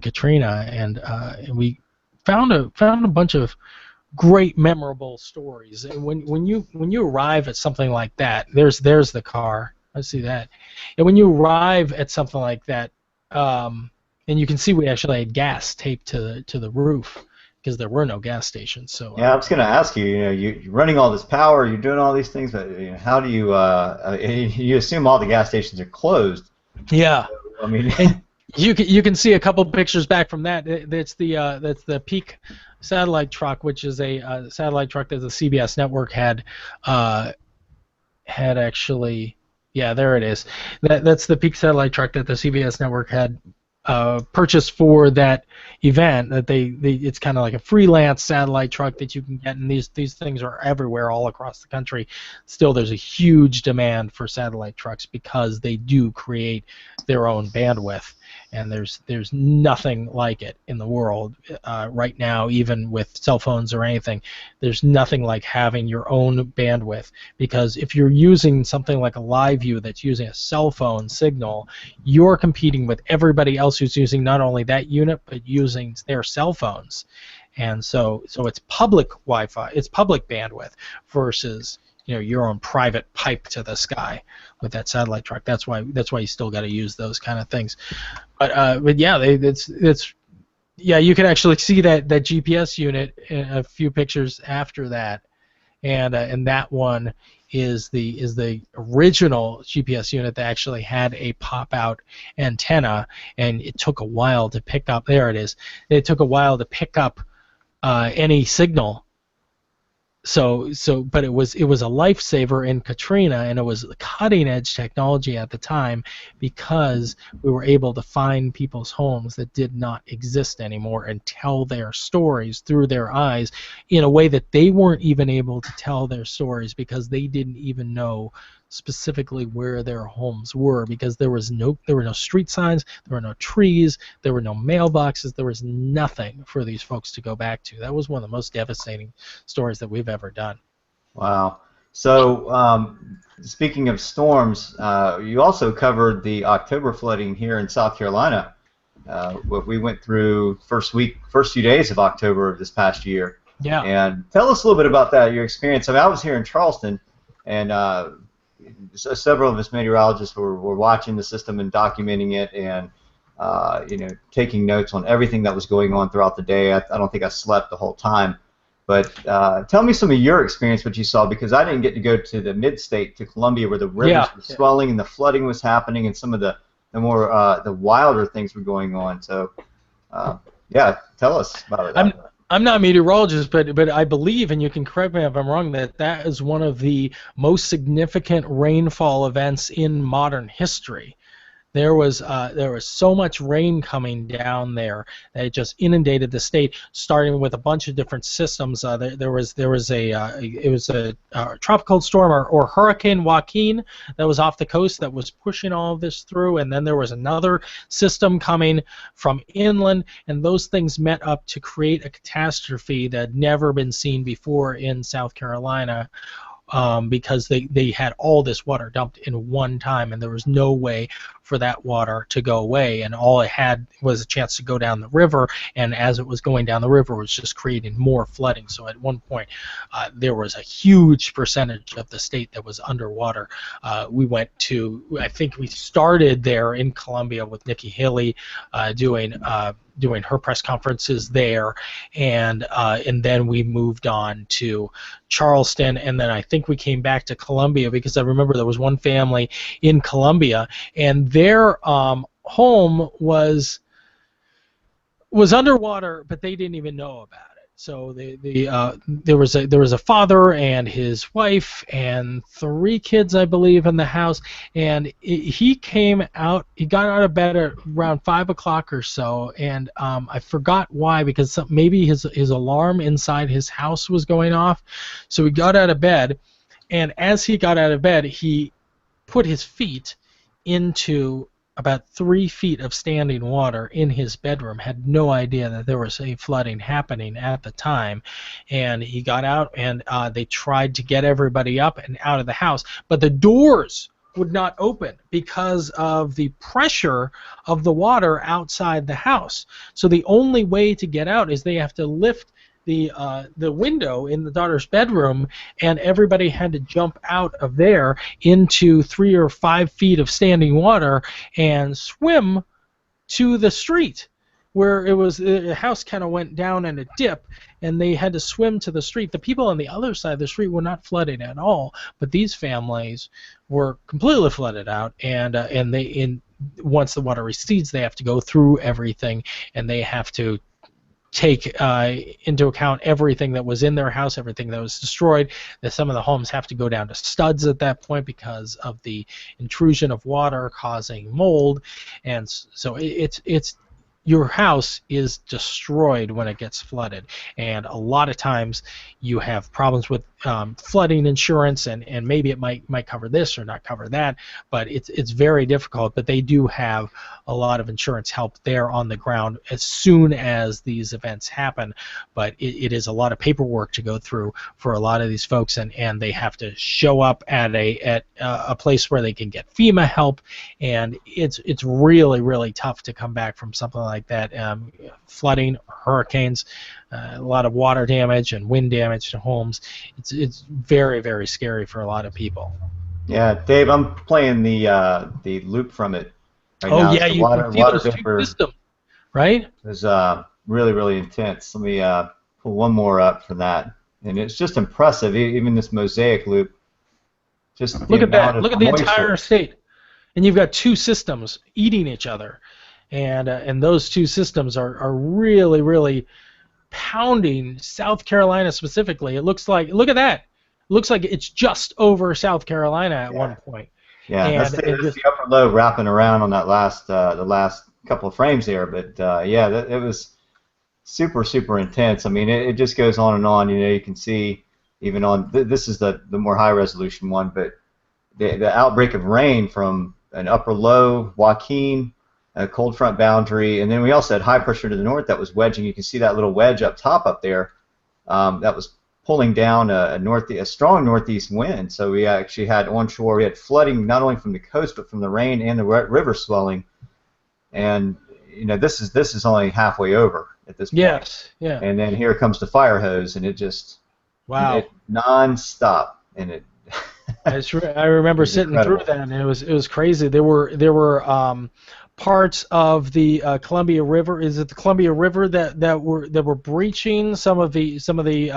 Katrina, and we found a bunch of great memorable stories. And when you arrive at something like that, there's the car. I see that, and when you arrive at something like that, and you can see we actually had gas taped to the roof, because there were no gas stations. So yeah, I was going to ask you. You're running all this power, you're doing all these things, but how do you? You assume all the gas stations are closed. Yeah. So, I mean, and you can see a couple pictures back from that. That's the Peak satellite truck, which is a satellite truck that the CBS network had actually. Yeah, there it is. That's the Peak satellite truck that the CBS network had purchased for that event. That it's kind of like a freelance satellite truck that you can get, and these things are everywhere all across the country. Still, there's a huge demand for satellite trucks because they do create their own bandwidth, and there's nothing like it in the world right now, even with cell phones or anything. There's nothing like having your own bandwidth, because if you're using something like a live view that's using a cell phone signal, you're competing with everybody else who's using not only that unit but using their cell phones. And so it's public Wi-Fi, it's public bandwidth versus your own private pipe to the sky with that satellite truck. That's why you still got to use those kind of things. But yeah, you can actually see that GPS unit in a few pictures after that, and that one is the original GPS unit that actually had a pop-out antenna, and it took a while to pick up. There it is. It took a while to pick up any signal. But it was a lifesaver in Katrina, and it was cutting-edge technology at the time, because we were able to find people's homes that did not exist anymore and tell their stories through their eyes in a way that they weren't even able to tell their stories, because they didn't even know specifically where their homes were, because there were no street signs, there were no trees, there were no mailboxes, there was nothing for these folks to go back to. That was one of the most devastating stories that we've ever done. Wow. So speaking of storms, you also covered the October flooding here in South Carolina. We went through first few days of October of this past year. Yeah. And tell us a little bit about that, your experience. I mean, I was here in Charleston, and several of us meteorologists were watching the system and documenting it, and taking notes on everything that was going on throughout the day. I don't think I slept the whole time. But tell me some of your experience, what you saw, because I didn't get to go to the mid-state, to Columbia, where the rivers were swelling and the flooding was happening, and some of the more the wilder things were going on. So, yeah, tell us about it. I'm not a meteorologist, but I believe, and you can correct me if I'm wrong, that is one of the most significant rainfall events in modern history. There was so much rain coming down there that it just inundated the state, starting with a bunch of different systems. There was a tropical storm or Hurricane Joaquin that was off the coast that was pushing all of this through, and then there was another system coming from inland, and those things met up to create a catastrophe that had never been seen before in South Carolina. Because they had all this water dumped in one time, and there was no way for that water to go away, and all it had was a chance to go down the river, and as it was going down the river, it was just creating more flooding. So at one point, there was a huge percentage of the state that was underwater. We went to, I think we started there in Columbia with Nikki Haley doing her press conferences there, and then we moved on to Charleston, and then I think we came back to Columbia because I remember there was one family in Columbia, and their home was underwater, but they didn't even know about it. So there was a father and his wife and 3 kids, I believe, in the house, and he got out of bed at around 5 o'clock or so, and I forgot why, because maybe his alarm inside his house was going off. So he got out of bed, and as he got out of bed, he put his feet into about 3 feet of standing water in his bedroom, had no idea that there was a flooding happening at the time, and he got out, and they tried to get everybody up and out of the house, but the doors would not open because of the pressure of the water outside the house. So the only way to get out is they have to lift the window in the daughter's bedroom, and everybody had to jump out of there into 3 or 5 feet of standing water and swim to the street, where it was the house kind of went down in a dip, and they had to swim to the street. The people on the other side of the street were not flooded at all, but these families were completely flooded out, and once the water recedes, they have to go through everything, and they have to take into account everything that was in their house, everything that was destroyed. That some of the homes have to go down to studs at that point because of the intrusion of water causing mold, and so it's your house is destroyed when it gets flooded, and a lot of times you have problems with flooding insurance, and maybe it might cover this or not cover that, but it's very difficult. But they do have a lot of insurance help there on the ground as soon as these events happen, but it is a lot of paperwork to go through for a lot of these folks, and they have to show up at a place where they can get FEMA help, and it's really, really tough to come back from something like that. Flooding, hurricanes, a lot of water damage and wind damage to homes. It's very, very scary for a lot of people. Yeah, Dave, I'm playing the loop from it right now. Oh yeah, you can feel those vapor system, right? Is really, really intense. Let me pull one more up for that, and it's just impressive. Even this mosaic loop. Just look at that. Look at the entire state, and you've got 2 systems eating each other, and those 2 systems are really, really pounding South Carolina specifically. It looks like, look at that. It looks like it's just over South Carolina at one point. Yeah, and that's the upper low wrapping around on that the last couple of frames there. But yeah, it was super, super intense. I mean, it just goes on and on. You know, you can see even on this is the more high resolution one, but the outbreak of rain from an upper low, Joaquin, a cold front boundary, and then we also had high pressure to the north that was wedging. You can see that little wedge up top up there that was pulling down a strong northeast wind. So we actually had onshore, we had flooding not only from the coast but from the rain and the river swelling. And you know, this is only halfway over at this point. Yes, yeah. And then here comes the fire hose, and it just non-stop, and it. I remember sitting incredible. through that, and it was crazy. There were parts of the Columbia River. Is it the Columbia River that were breaching? Some of the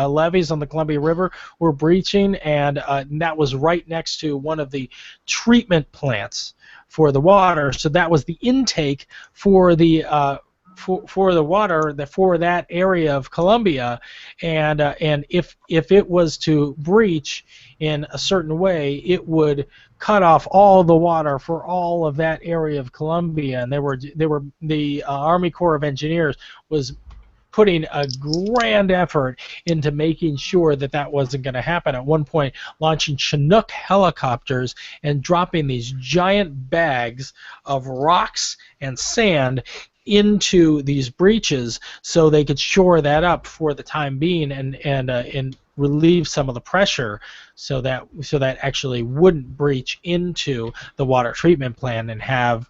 levees on the Columbia River were breaching, and that was right next to one of the treatment plants for the water. So that was the intake for the for the water for that area of Columbia, and if it was to breach in a certain way, it would cut off all the water for all of that area of Columbia. And the Army Corps of Engineers was putting a grand effort into making sure that wasn't going to happen. At one point, launching Chinook helicopters and dropping these giant bags of rocks and sand into these breaches so they could shore that up for the time being and relieve some of the pressure so that actually wouldn't breach into the water treatment plant and have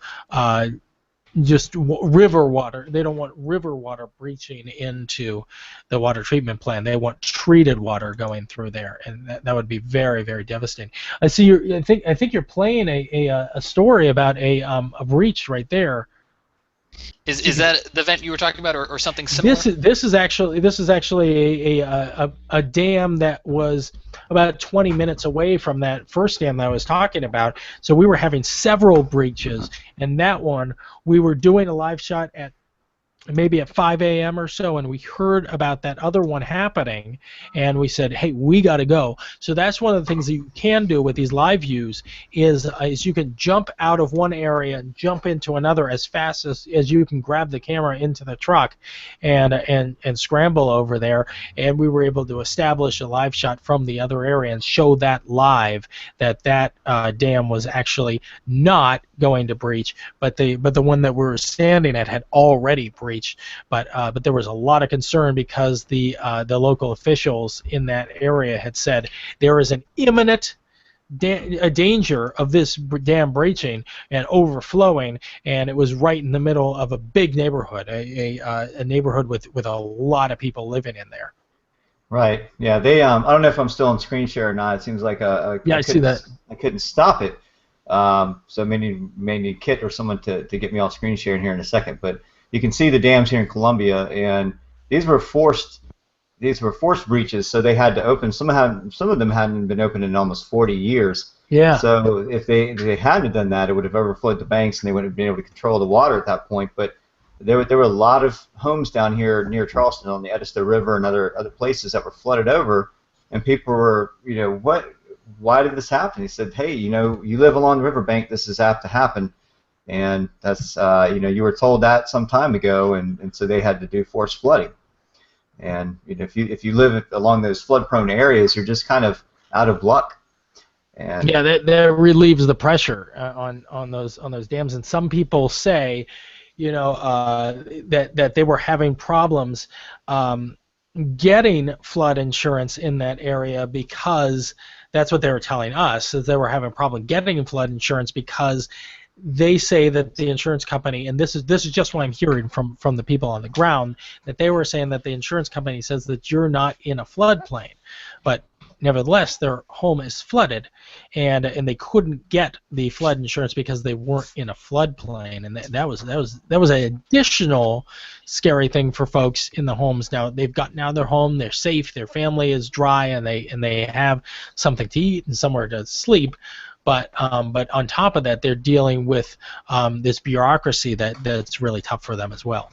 just river water. They don't want river water breaching into the water treatment plant. They want treated water going through there, and that would be very, very devastating. I see. I think you're playing a story about a breach right there. Is that the event you were talking about, or something similar? This is actually a dam that was about 20 minutes away from that first dam that I was talking about. So we were having several breaches, and that one we were doing a live shot at maybe at 5 a.m. or so, and we heard about that other one happening, and we said, hey, we got to go. So that's one of the things that you can do with these live views is you can jump out of one area and jump into another as fast as you can grab the camera into the truck and scramble over there, and we were able to establish a live shot from the other area and show that live that dam was actually not going to breach, but the one that we were standing at had already breached. But there was a lot of concern because the local officials in that area had said there is an imminent danger of this dam breaching and overflowing, and it was right in the middle of a big neighborhood, a neighborhood with a lot of people living in there. Right. Yeah. They. I don't know if I'm still on screen share or not. It seems like I see that. I couldn't stop it. So may need Kit or someone to get me off screen share in here in a second. But you can see the dams here in Columbia, and these were forced breaches. So they had to open. Some of them hadn't been opened in almost 40 years. Yeah. So if they hadn't done that, it would have overflowed the banks, and they wouldn't have been able to control the water at that point. But there were a lot of homes down here near Charleston on the Edisto River and other places that were flooded over, and people were, why did this happen? He said, hey, you live along the riverbank, this is apt to happen, and that's, you were told that some time ago, and so they had to do forced flooding. And if you live along those flood-prone areas, you're just kind of out of luck. And yeah, that relieves the pressure on those dams, and some people say, that they were having problems getting flood insurance in that area because that's what they were telling us, that they were having a problem getting flood insurance because they say that the insurance company, and this is just what I'm hearing from the people on the ground, that they were saying that the insurance company says that you're not in a floodplain, but nevertheless their home is flooded, and they couldn't get the flood insurance because they weren't in a floodplain, and that was an additional scary thing for folks in the homes. Now they've gotten out of their home, they're safe, their family is dry, and they have something to eat and somewhere to sleep. But on top of that, they're dealing with this bureaucracy that's really tough for them as well.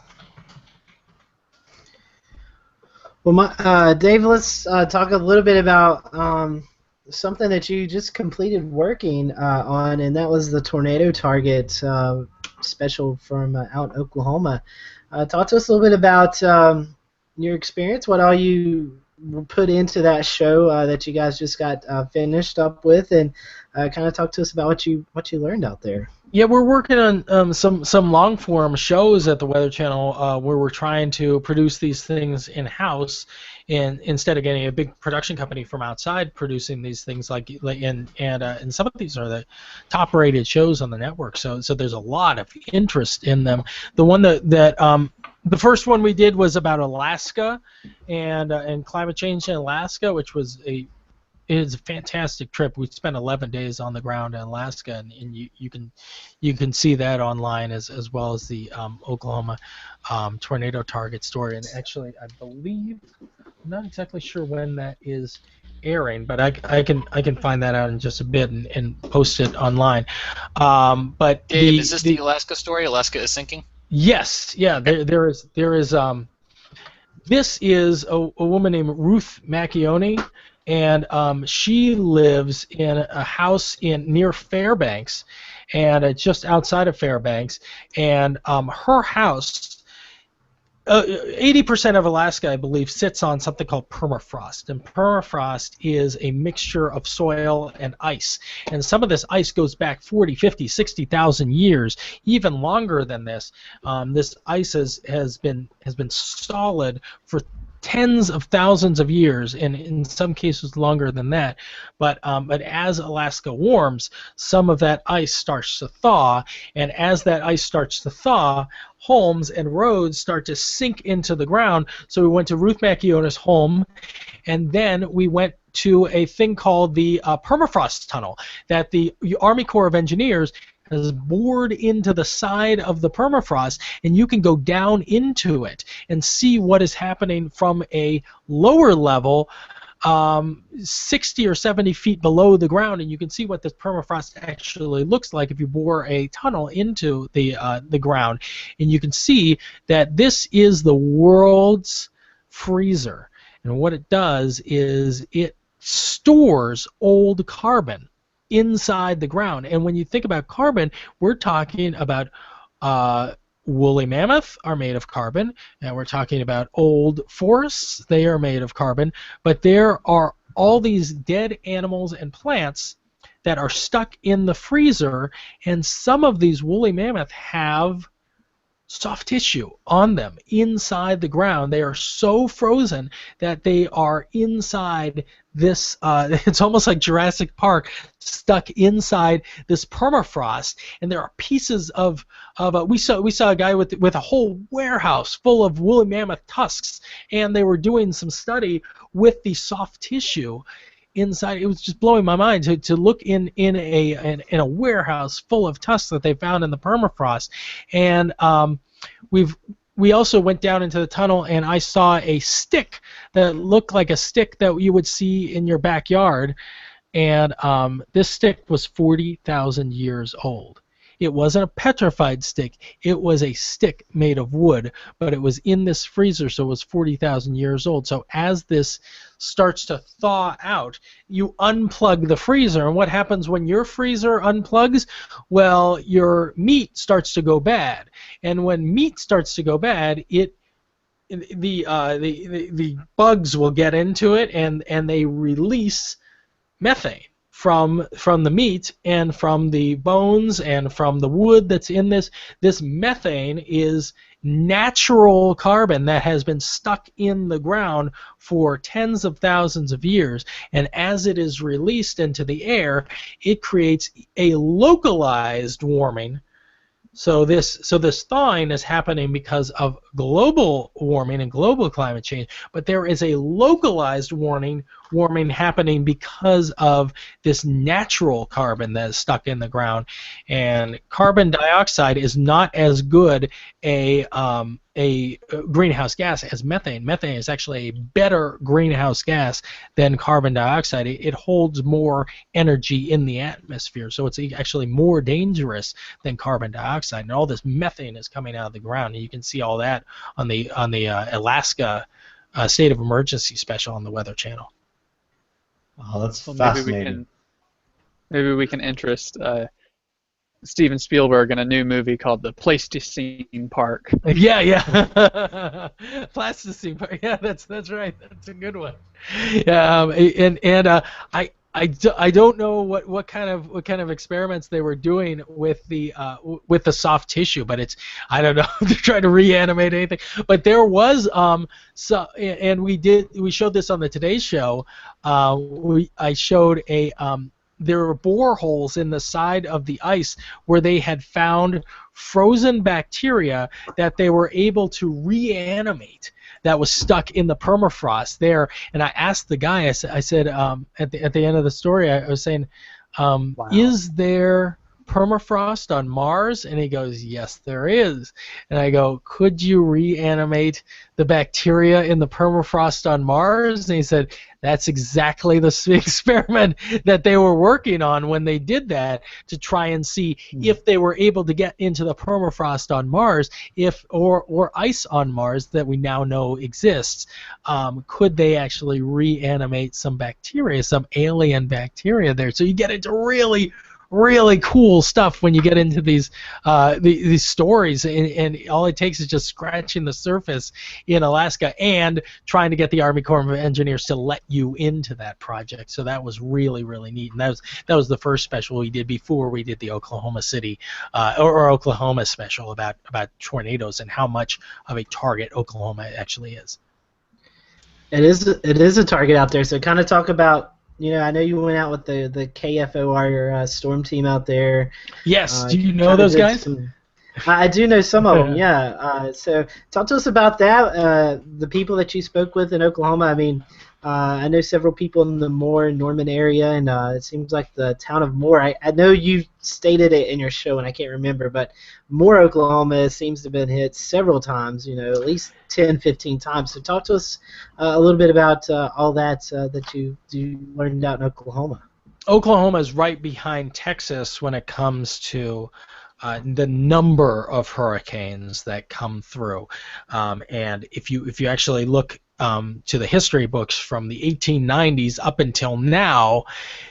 Well, Dave, let's talk a little bit about something that you just completed working on, and that was the tornado target special from out in Oklahoma. Talk to us a little bit about your experience, what all you put into that show that you guys just got finished up with, and kind of talk to us about what you learned out there. Yeah, we're working on some long form shows at the Weather Channel where we're trying to produce these things in house, and instead of getting a big production company from outside producing these things, and some of these are the top rated shows on the network. So there's a lot of interest in them. The one that the first one we did was about Alaska and climate change in Alaska, which was it's a fantastic trip. We spent 11 days on the ground in Alaska, and you can see that online as well as the Oklahoma tornado target story. And actually, I believe, I'm not exactly sure when that is airing, but I can find that out in just a bit and post it online. But Dave, is this the Alaska story? Alaska is sinking? Yes, yeah. There is. This is a woman named Ruth Macchione, and she lives in a house near Fairbanks, and just outside of Fairbanks. And her house, 80% of Alaska, I believe, sits on something called permafrost, and permafrost is a mixture of soil and ice. And some of this ice goes back 40, 50, 60,000 years, even longer than this. This ice has been solid for tens of thousands of years, and in some cases longer than that. But as Alaska warms, some of that ice starts to thaw, and as that ice starts to thaw, homes and roads start to sink into the ground. So we went to Ruth Mackiona's home, and then we went to a thing called the permafrost tunnel that the Army Corps of Engineers has bored into the side of the permafrost, and you can go down into it and see what is happening from a lower level, 60 or 70 feet below the ground, and you can see what this permafrost actually looks like if you bore a tunnel into the ground. And you can see that this is the world's freezer, and what it does is it stores old carbon inside the ground. And when you think about carbon, we're talking about woolly mammoth are made of carbon, and we're talking about old forests, they are made of carbon, but there are all these dead animals and plants that are stuck in the freezer, and some of these woolly mammoth have soft tissue on them inside the ground. They are so frozen that they are inside this, it's almost like Jurassic Park, stuck inside this permafrost, and there are pieces of we saw a guy with a whole warehouse full of woolly mammoth tusks, and they were doing some study with the soft tissue inside. It was just blowing my mind to look in a warehouse full of tusks that they found in the permafrost. And we also went down into the tunnel, and I saw a stick that looked like a stick that you would see in your backyard, and this stick was 40,000 years old. It wasn't a petrified stick. It was a stick made of wood, but it was in this freezer, so it was 40,000 years old. So as this starts to thaw out, you unplug the freezer, and what happens when your freezer unplugs? Well, your meat starts to go bad, and when meat starts to go bad, the bugs will get into it, and they release methane from the meat and from the bones and from the wood that's in this. This methane is natural carbon that has been stuck in the ground for tens of thousands of years, and as it is released into the air, it creates a localized warming. So this thawing is happening because of global warming and global climate change, but there is a localized warming happening because of this natural carbon that is stuck in the ground. And carbon dioxide is not as good a greenhouse gas as methane. Methane is actually a better greenhouse gas than carbon dioxide. It holds more energy in the atmosphere, so it's actually more dangerous than carbon dioxide. And all this methane is coming out of the ground, and you can see all that on the Alaska State of Emergency special on the Weather Channel. Oh, that's Well, fascinating. maybe we can interest Steven Spielberg in a new movie called The Pleistocene Park. Yeah. Plasticine Park. Yeah, that's right. That's a good one. Yeah, I don't know what kind of experiments they were doing with the soft tissue, but it's, I don't know if they're trying to reanimate anything. But there was and we showed this on the Today Show. I showed there were boreholes in the side of the ice where they had found frozen bacteria that they were able to reanimate that was stuck in the permafrost there. And I asked the guy, I said at the end of the story, I was saying, Wow. Is there permafrost on Mars? And he goes, yes, there is. And I go, could you reanimate the bacteria in the permafrost on Mars? And he said, that's exactly the experiment that they were working on when they did that, to try and see if they were able to get into the permafrost on Mars, or ice on Mars that we now know exists. Could they actually reanimate some bacteria, some alien bacteria there? So you get into really really cool stuff when you get into these stories, and all it takes is just scratching the surface in Alaska and trying to get the Army Corps of Engineers to let you into that project. So that was really, really neat, and that was the first special we did before we did the Oklahoma City or Oklahoma special about tornadoes and how much of a target Oklahoma actually is. It is a target out there. So kind of talk about, I know you went out with the KFOR storm team out there. Yes. Do you know those guys? I do know some of them. Yeah. So talk to us about that. The people that you spoke with in Oklahoma. I mean, I know several people in the Moore, Norman area, and it seems like the town of Moore. I know you stated it in your show, and I can't remember, but Moore, Oklahoma seems to have been hit several times, at least 10, 15 times. So talk to us a little bit about all that that you learned out in Oklahoma. Oklahoma is right behind Texas when it comes to the number of hurricanes that come through, and if you actually look to the history books from the 1890s up until now,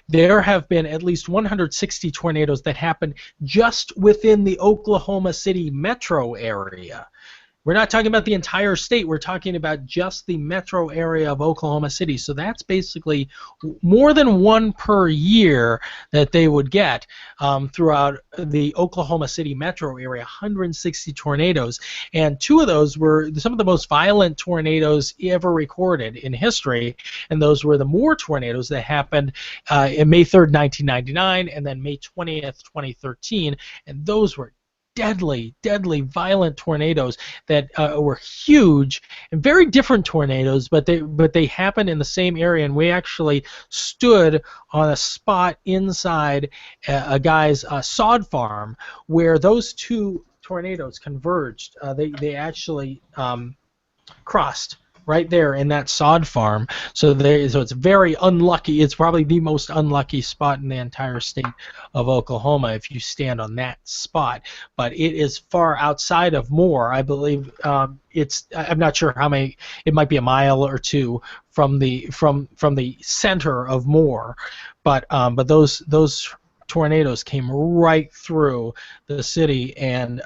there have been at least 160 tornadoes that happened just within the Oklahoma City metro area. We're not talking about the entire state. We're talking about just the metro area of Oklahoma City. So that's basically more than one per year that they would get throughout the Oklahoma City metro area, 160 tornadoes. And two of those were some of the most violent tornadoes ever recorded in history, and those were the Moore tornadoes that happened in May 3rd, 1999, and then May 20th, 2013. And those were deadly, violent tornadoes that were huge and very different tornadoes, but they happened in the same area, and we actually stood on a spot inside a guy's sod farm where those two tornadoes converged. They actually crossed right there in that sod farm. So it's very unlucky. It's probably the most unlucky spot in the entire state of Oklahoma if you stand on that spot. But it is far outside of Moore. I believe I'm not sure how many. It might be a mile or two from the center of Moore. But those tornadoes came right through the city, and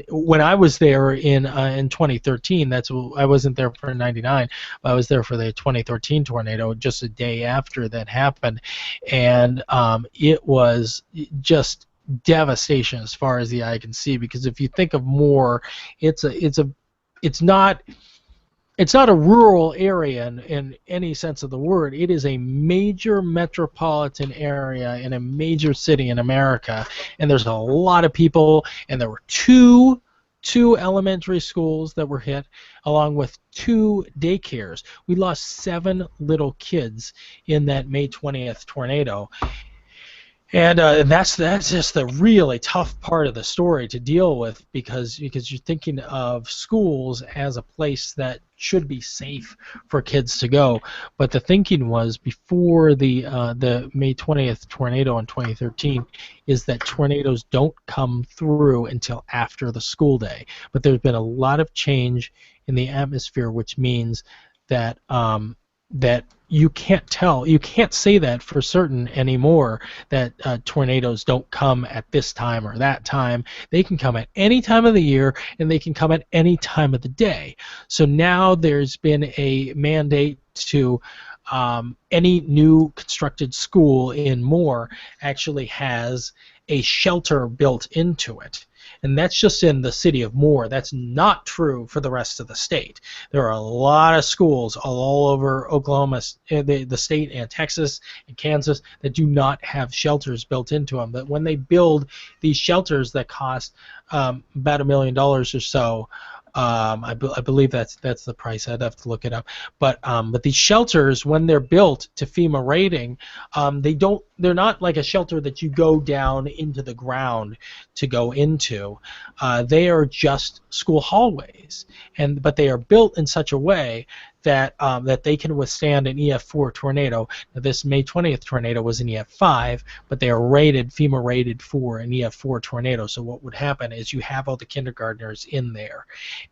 when I was there in 2013, I wasn't there for '99, but I was there for the 2013 tornado, just a day after that happened, and it was just devastation as far as the eye can see. Because if you think of Moore, it's not a rural area in any sense of the word. It is a major metropolitan area in a major city in America, and there's a lot of people, and there were two elementary schools that were hit, along with 2 daycares. We lost 7 little kids in that May 20th tornado. And that's just the really tough part of the story to deal with, because you're thinking of schools as a place that should be safe for kids to go. But the thinking was, before the May 20th tornado in 2013, is that tornadoes don't come through until after the school day. But there's been a lot of change in the atmosphere, which means that that you can't say that for certain anymore, that tornadoes don't come at this time or that time. They can come at any time of the year, and they can come at any time of the day. So now there's been a mandate to any new constructed school in Moore actually has a shelter built into it. And that's just in the city of Moore. That's not true for the rest of the state. There are a lot of schools all over Oklahoma, the state, and Texas and Kansas that do not have shelters built into them. But when they build these shelters that cost about $1 million or so, I believe that's the price. I'd have to look it up. But these shelters, when they're built to FEMA rating, they're not like a shelter that you go down into the ground to go into. They are just school hallways, but they are built in such a way that they can withstand an EF4 tornado. Now, this May 20th tornado was an EF5, but they are FEMA rated for an EF4 tornado. So what would happen is you have all the kindergartners in there,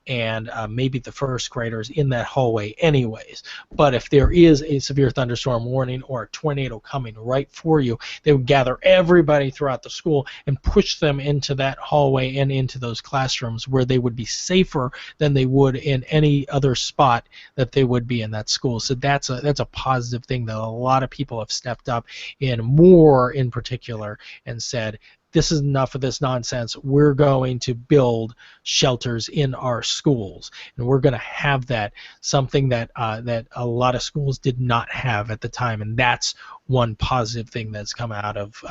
and maybe the first graders in that hallway anyways. But if there is a severe thunderstorm warning or a tornado coming right for you, they would gather everybody throughout the school and push them into that hallway and into those classrooms where they would be safer than they would in any other spot that they would be in that school. So that's a positive thing that a lot of people have stepped up in, more in particular, and said, this is enough of this nonsense. We're going to build shelters in our schools, and we're going to have that, something that that a lot of schools did not have at the time, and that's one positive thing that's come out of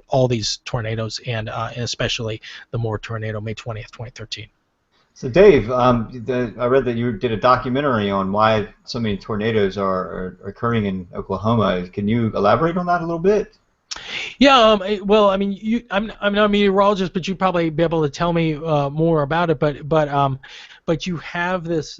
all these tornadoes, and especially the Moore tornado, May 20th, 2013. So Dave, I read that you did a documentary on why so many tornadoes are occurring in Oklahoma. Can you elaborate on that a little bit? Yeah, well, I mean, I'm not a meteorologist, but you'd probably be able to tell me more about it. But you have this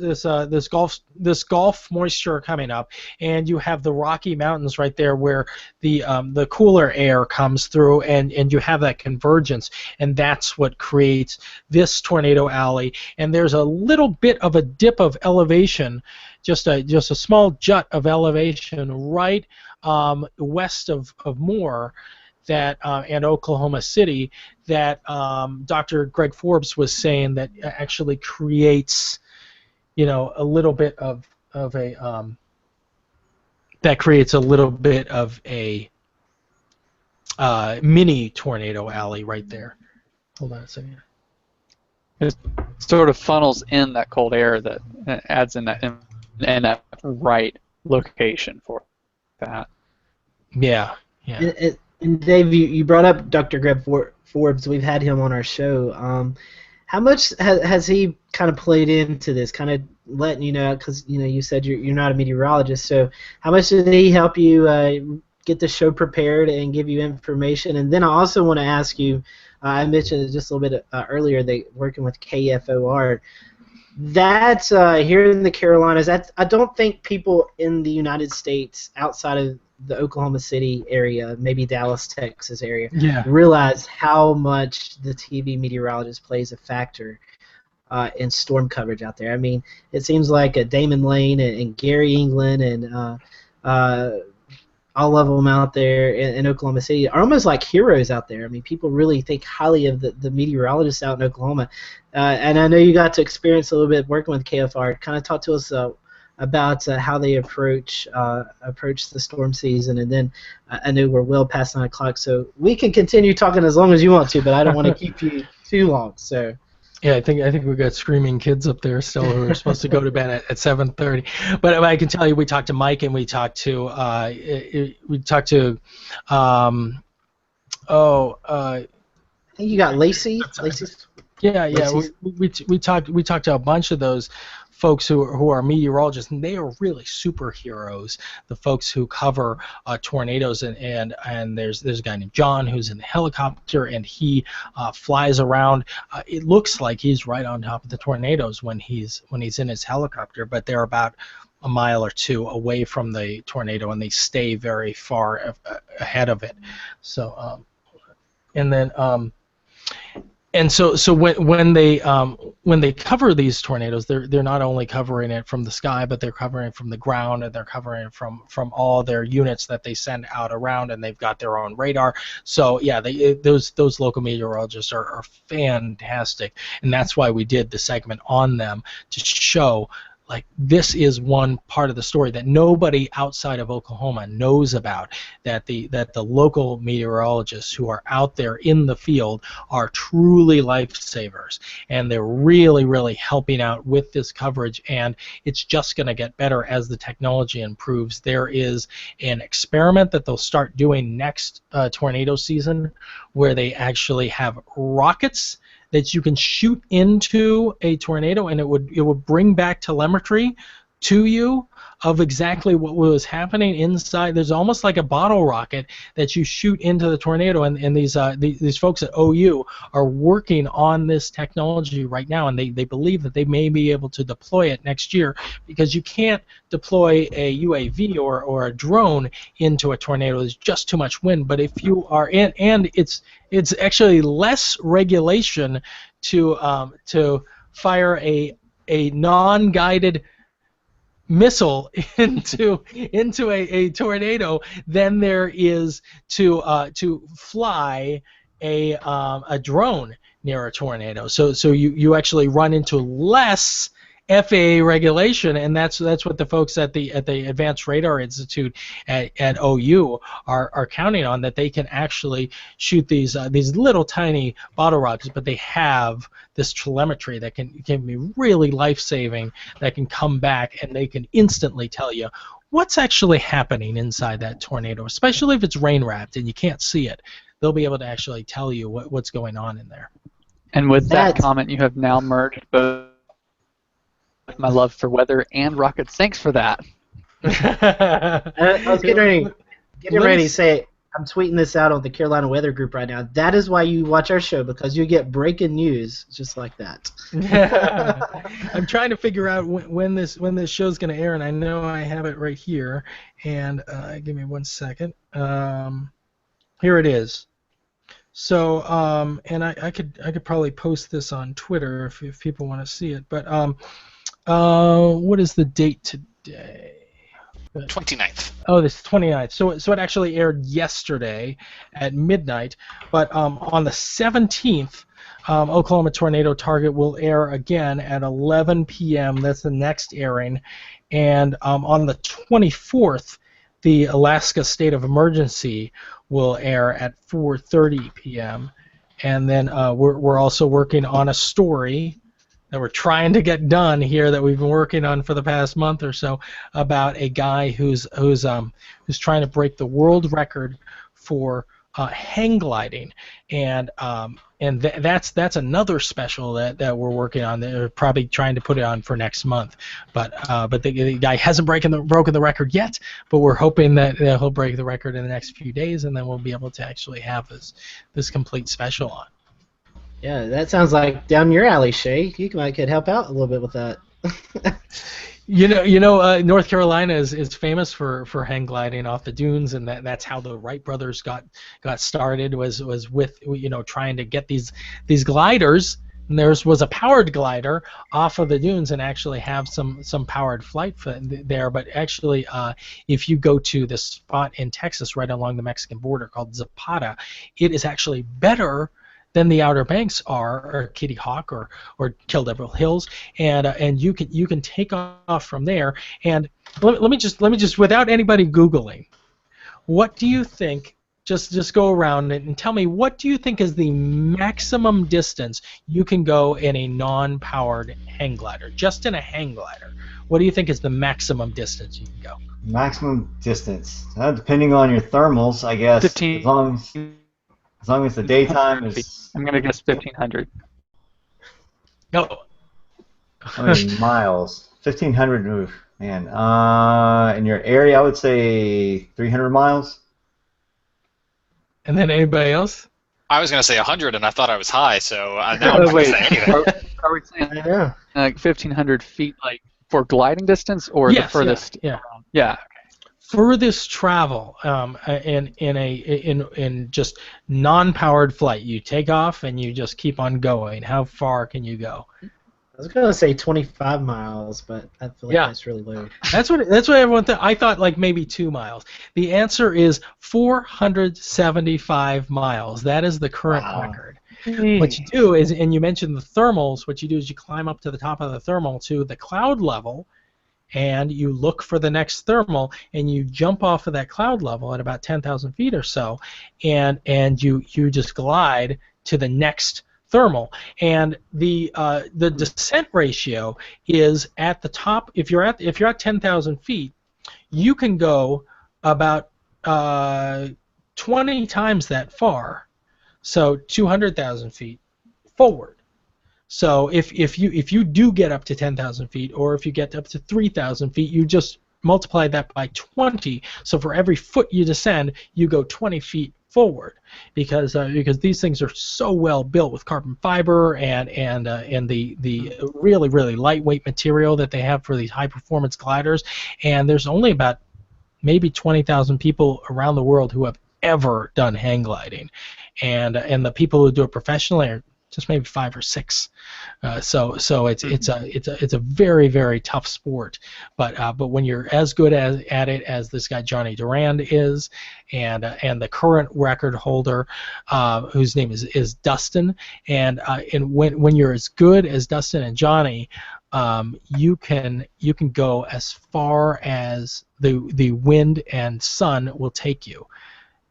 Gulf moisture coming up, and you have the Rocky Mountains right there where the cooler air comes through, and you have that convergence, and that's what creates this tornado alley. And there's a little bit of a dip of elevation, just a small jut of elevation right west of Moore, that and Oklahoma City, that Dr. Greg Forbes was saying that actually creates, a little bit of a that creates a little bit of a mini tornado alley right there. Hold on a second. It sort of funnels in that cold air that adds in that right location for that. Yeah. And Dave, you brought up Dr. Greg Forbes. We've had him on our show. How much has he kind of played into this, kind of letting you know, because you said you're not a meteorologist, so how much did he help you get the show prepared and give you information? And then I also want to ask you, I mentioned it just a little bit earlier, they working with KFOR. That's here in the Carolinas. I don't think people in the United States outside of the Oklahoma City area, maybe Dallas, Texas area, realize how much the TV meteorologist plays a factor in storm coverage out there. I mean, it seems like Damon Lane and Gary England and all of them out there in Oklahoma City are almost like heroes out there. I mean, people really think highly of the meteorologists out in Oklahoma. And I know you got to experience a little bit working with KFR. Kind of talk to us about how they approach the storm season, and then I know we're well past 9 o'clock, so we can continue talking as long as you want to, but I don't want to keep you too long. So. Yeah, I think we've got screaming kids up there still who are supposed to go to bed at 7:30. But I can tell you, we talked to Mike and we talked to I think you got Lacey. Lacey's. Yeah. We talked to a bunch of those folks who are meteorologists, and they are really superheroes. The folks who cover tornadoes, and there's a guy named John who's in the helicopter, and he flies around. It looks like he's right on top of the tornadoes when he's in his helicopter, but they're about a mile or two away from the tornado, and they stay very far ahead of it. So, And so when they cover these tornadoes, they're not only covering it from the sky, but they're covering it from the ground, and they're covering it from all their units that they send out around, and they've got their own radar. So yeah, those local meteorologists are fantastic, and that's why we did the segment on them, to show, like, this is one part of the story that nobody outside of Oklahoma knows about, that the local meteorologists who are out there in the field are truly lifesavers, and they're really, really helping out with this coverage, and it's just going to get better as the technology improves. There is an experiment that they'll start doing next tornado season where they actually have rockets that you can shoot into a tornado, and it would bring back telemetry to you of exactly what was happening inside. There's almost like a bottle rocket that you shoot into the tornado, and these folks at OU are working on this technology right now, and they believe that they may be able to deploy it next year, because you can't deploy a UAV or a drone into a tornado. There's just too much wind. But if you are in, and it's actually less regulation to fire a non-guided missile into a tornado than there is to fly a drone near a tornado. So you actually run into less FAA regulation, and that's what the folks at the Advanced Radar Institute at OU are counting on, that they can actually shoot these little tiny bottle rockets, but they have this telemetry that can be really life-saving, that can come back and they can instantly tell you what's actually happening inside that tornado, especially if it's rain-wrapped and you can't see it. They'll be able to actually tell you what's going on in there. And with that comment, you have now merged both my love for weather and rockets. Thanks for that. I was getting ready to say, I'm tweeting this out on the Carolina Weather Group right now. That is why you watch our show, because you get breaking news just like that. I'm trying to figure out when this show's going to air, and I know I have it right here. And give me 1 second. Here it is. So, and I could probably post this on Twitter if people want to see it. But what is the date today? 29th. Oh, this is 29th. So it actually aired yesterday at midnight. But on the 17th, Oklahoma Tornado Target will air again at 11 p.m. That's the next airing. And on the 24th, the Alaska State of Emergency will air at 4:30 p.m. And then we're also working on a story that we're trying to get done here, that we've been working on for the past month or so, about a guy who's trying to break the world record for hang gliding, and that's another special that we're working on. They're probably trying to put it on for next month, but the guy hasn't broken the record yet. But we're hoping that he'll break the record in the next few days, and then we'll be able to actually have this complete special on. Yeah, that sounds like down your alley, Shay. You could help out a little bit with that. North Carolina is famous for hang gliding off the dunes, and that's how the Wright brothers got started. Was with trying to get these gliders. And theirs was a powered glider off of the dunes and actually have some powered flight there. But actually, if you go to this spot in Texas right along the Mexican border called Zapata, it is actually better than the Outer Banks are, or Kitty Hawk, or Kildebril Hills, and you can take off from there. And let me just without anybody Googling, what do you think? Just go around and tell me, what do you think is the maximum distance you can go in a non-powered hang glider? Just in a hang glider, what do you think is the maximum distance you can go? Maximum distance, depending on your thermals, I guess. 15. As long as the daytime is. I'm gonna guess 1,500. No. How many miles? 1,500. Oof, man. In your area, I would say 300 miles. And then anybody else? I was going to say 100, and I thought I was high, so now I'm not going to say anything. Are we saying Yeah. like 1,500 feet, like for gliding distance, or the furthest? Yeah. Furthest travel in just non-powered flight. You take off and you just keep on going. How far can you go? I was gonna say 25 miles, but I feel like that's really low. That's what everyone thought. I thought like maybe 2 miles. The answer is 475 miles. That is the current record. What you do is, and you mentioned the thermals, what you do is you climb up to the top of the thermal to the cloud level, and you look for the next thermal, and you jump off of that cloud level at about 10,000 feet or so, and you just glide to the next thermal. And the descent ratio is at the top. If you're at 10,000 feet, you can go about 20 times that far, so 200,000 feet forward. So if you do get up to 10,000 feet, or if you get up to 3,000 feet, you just multiply that by 20. So for every foot you descend, you go 20 feet forward, because these things are so well built with carbon fiber and the really lightweight material that they have for these high performance gliders. And there's only about maybe 20,000 people around the world who have ever done hang gliding, and the people who do it professionally are just maybe 5 or 6. So it's a very tough sport. But when you're as good at it as this guy Johnny Durand is, and the current record holder, whose name is Dustin, and when you're as good as Dustin and Johnny, you can go as far as the wind and sun will take you,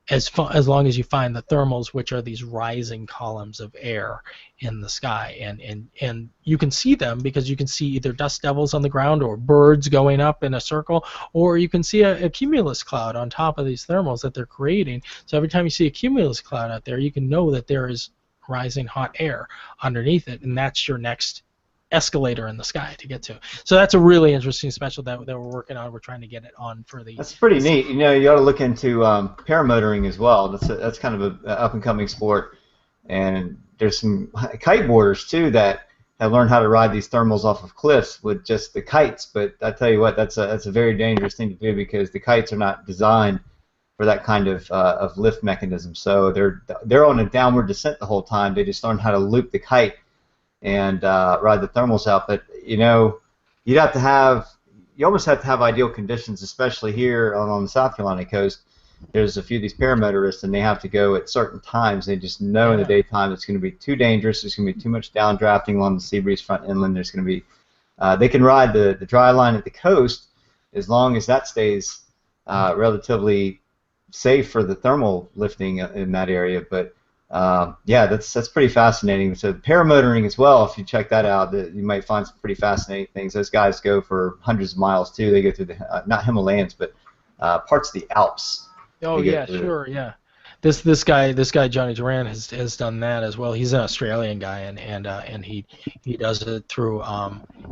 as long as you find the thermals, which are these rising columns of air in the sky, and you can see them because you can see either dust devils on the ground or birds going up in a circle, or you can see a cumulus cloud on top of these thermals that they're creating. So every time you see a cumulus cloud out there, you can know that there is rising hot air underneath it, and that's your next escalator in the sky to get to. So that's a really interesting special that we're working on. We're trying to get it on for the. That's pretty neat. You know, you ought to look into paramotoring as well. That's kind of a up and coming sport, and there's some kiteboarders too that have learned how to ride these thermals off of cliffs with just the kites. But I tell you what, that's a very dangerous thing to do, because the kites are not designed for that kind of lift mechanism. So they're on a downward descent the whole time. They just learn how to loop the kite and ride the thermals out. But you know, you almost have to have ideal conditions, especially here on the South Carolina coast. There's a few of these paramotorists, and they have to go at certain times. They just know in the daytime it's going to be too dangerous. There's going to be too much downdrafting along the sea breeze front inland. There's going to be they can ride the dry line at the coast as long as that stays relatively safe for the thermal lifting in that area. But yeah, that's pretty fascinating. So paramotoring as well, if you check that out, you might find some pretty fascinating things. Those guys go for hundreds of miles too. They go through the not Himalayas, but parts of the Alps. Oh yeah, sure, yeah. This guy Johnny Duran has done that as well. He's an Australian guy, and he does it through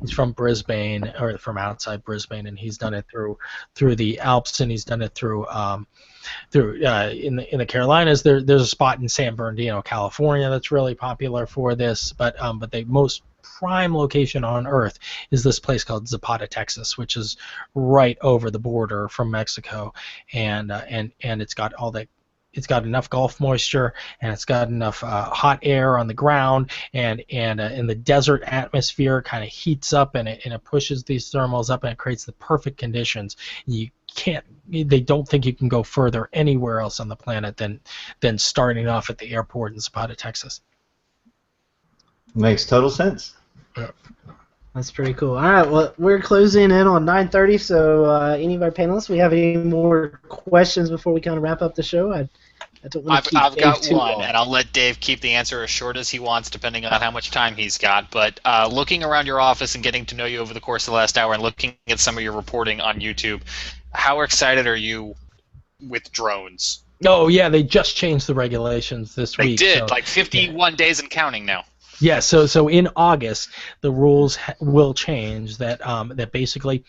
he's from Brisbane, or from outside Brisbane, and he's done it through the Alps, and he's done it through in the Carolinas. There's a spot in San Bernardino, California, that's really popular for this, but the most prime location on Earth is this place called Zapata, Texas, which is right over the border from Mexico, and it's got all that. It's got enough Gulf moisture, and it's got enough hot air on the ground, and in the desert atmosphere kind of heats up, and it pushes these thermals up, and it creates the perfect conditions. They don't think you can go further anywhere else on the planet than starting off at the airport in Zapata, Texas. Makes total sense. Yep. That's pretty cool. All right, well, we're closing in on 9:30, so any of our panelists, we have any more questions before we kind of wrap up the show? I don't want to keep I've Dave got too one, long. and I'll let Dave keep the answer as short as he wants, depending on how much time he's got. But looking around your office and getting to know you over the course of the last hour, and looking at some of your reporting on YouTube, how excited are you with drones? Oh yeah, they just changed the regulations this week. They did, so, like 51 days and counting now. Yeah, so in August, the rules will change that basically,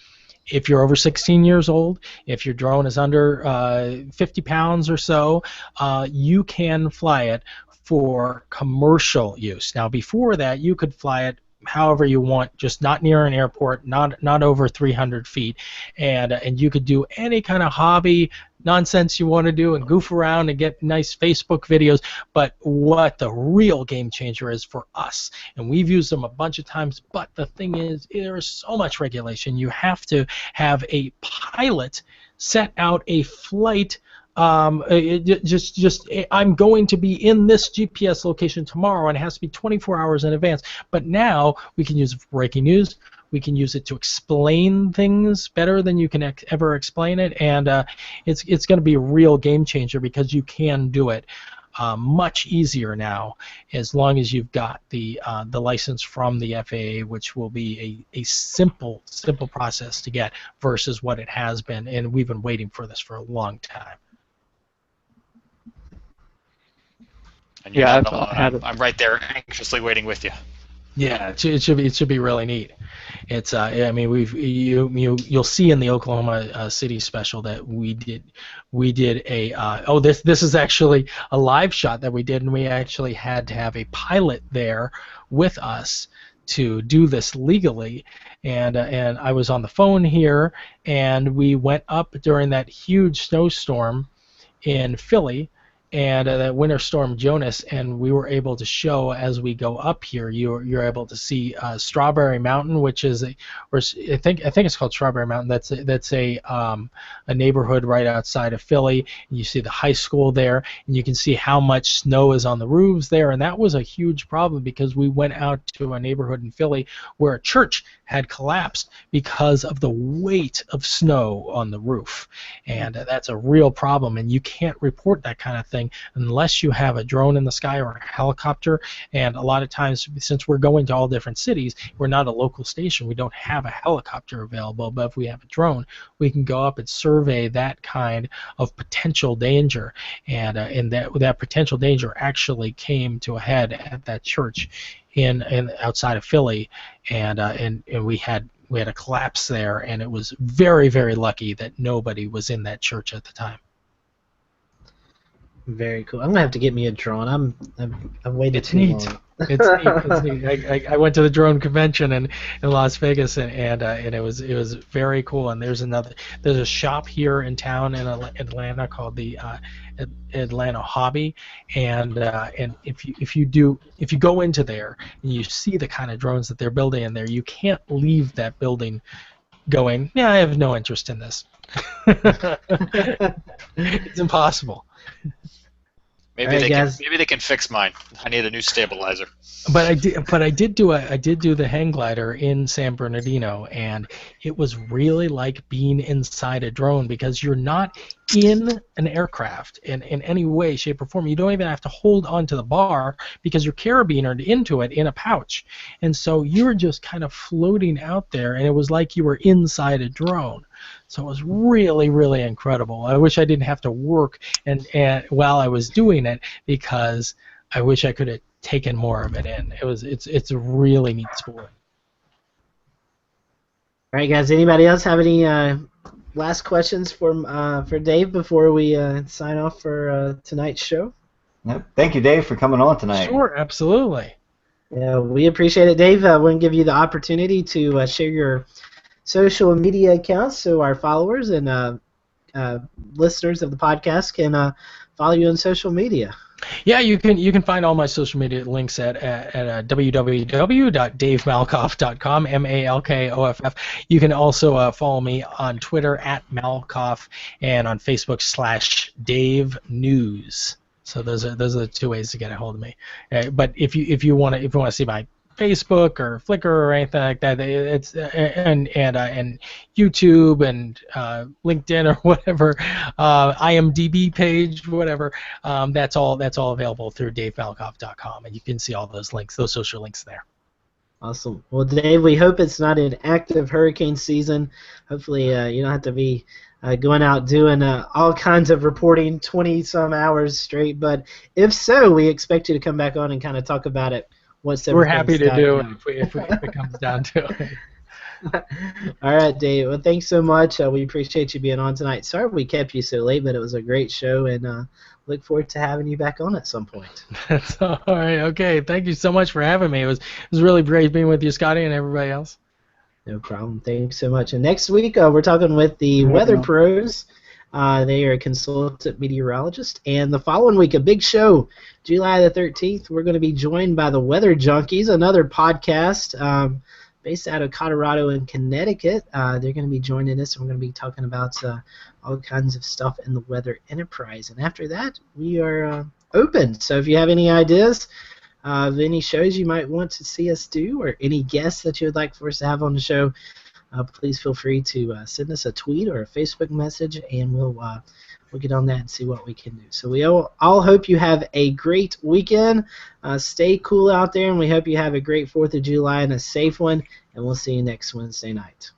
if you're over 16 years old, if your drone is under 50 pounds or so, you can fly it for commercial use. Now, before that, you could fly it however you want, just not near an airport, not over 300 feet, and you could do any kind of hobby nonsense you want to do and goof around and get nice Facebook videos. But what the real game changer is for us, and we've used them a bunch of times, but the thing is, there is so much regulation. You have to have a pilot set out a flight. I'm going to be in this GPS location tomorrow, and it has to be 24 hours in advance. But now we can use it for breaking news. We can use it to explain things better than you can ever explain it, and it's going to be a real game changer, because you can do it much easier now, as long as you've got the license from the FAA, which will be a simple process to get versus what it has been, and we've been waiting for this for a long time. And you're not alone. I'm right there, anxiously waiting with you. Yeah, it should be really neat. It's I mean you'll see in the Oklahoma City special that we did a this is actually a live shot that we did, and we actually had to have a pilot there with us to do this legally, and I was on the phone here, and we went up during that huge snowstorm in Philly, and that winter storm Jonas, and we were able to show as we go up here. You're able to see Strawberry Mountain, which is I think it's called Strawberry Mountain. That's a neighborhood right outside of Philly. And you see the high school there, and you can see how much snow is on the roofs there. And that was a huge problem because we went out to a neighborhood in Philly where a church had collapsed because of the weight of snow on the roof, and that's a real problem. And you can't report that kind of thing unless you have a drone in the sky or a helicopter. And a lot of times, since we're going to all different cities, we're not a local station. We don't have a helicopter available, but if we have a drone, we can go up and survey that kind of potential danger. And that potential danger actually came to a head at that church in outside of Philly, and we had a collapse there, and it was very, very lucky that nobody was in that church at the time. Very cool. I'm gonna have to get me a drone. I've waited It's too neat. long. It's neat. It's neat. I went to the drone convention in Las Vegas, and it was very cool. And there's a shop here in town in Atlanta called the Atlanta Hobby, and if you go into there and you see the kind of drones that they're building in there, you can't leave that building going, yeah, I have no interest in this. It's impossible. Maybe they can fix mine. I need a new stabilizer. But I did do the hang glider in San Bernardino, and it was really like being inside a drone because you're not in an aircraft in any way, shape, or form. You don't even have to hold onto the bar because you're carabined into it in a pouch, and so you're just kind of floating out there, and it was like you were inside a drone. So it was really, really incredible. I wish I didn't have to work and while I was doing it, because I wish I could have taken more of it in. It's a really neat sport. All right, guys. Anybody else have any last questions for Dave before we sign off for tonight's show? Yep. Thank you, Dave, for coming on tonight. Sure, absolutely. Yeah, we appreciate it, Dave. I want to give you the opportunity to share your social media accounts so our followers and listeners of the podcast can follow you on social media. Yeah, you can find all my social media links at www.davemalkoff.com, Malkoff. You can also follow me on Twitter at Malkoff and on Facebook /Dave News. So those are the two ways to get a hold of me. But if you want to see my Facebook or Flickr or anything like that, it's and YouTube and LinkedIn or whatever, IMDb page, whatever. That's all available through DaveMalkoff.com, and you can see all those links, those social links there. Awesome. Well, Dave, we hope it's not an active hurricane season. Hopefully, you don't have to be going out doing all kinds of reporting 20-some hours straight. But if so, we expect you to come back on and kind of talk about it. We're happy to do it if it comes down to it. All right, Dave. Well, thanks so much. We appreciate you being on tonight. Sorry we kept you so late, but it was a great show, and look forward to having you back on at some point. That's all right. Okay. Thank you so much for having me. It was really great being with you, Scotty, and everybody else. No problem. Thanks so much. And next week, we're talking with the Weather Pros. They are a consultant meteorologist. And the following week, a big show, July the 13th, we're going to be joined by the Weather Junkies, another podcast based out of Colorado and Connecticut. They're going to be joining us, and we're going to be talking about all kinds of stuff in the weather enterprise. And after that, we are open. So if you have any ideas of any shows you might want to see us do or any guests that you would like for us to have on the show, please feel free to send us a tweet or a Facebook message, and we'll get on that and see what we can do. So we all hope you have a great weekend. Stay cool out there, and we hope you have a great 4th of July and a safe one, and we'll see you next Wednesday night.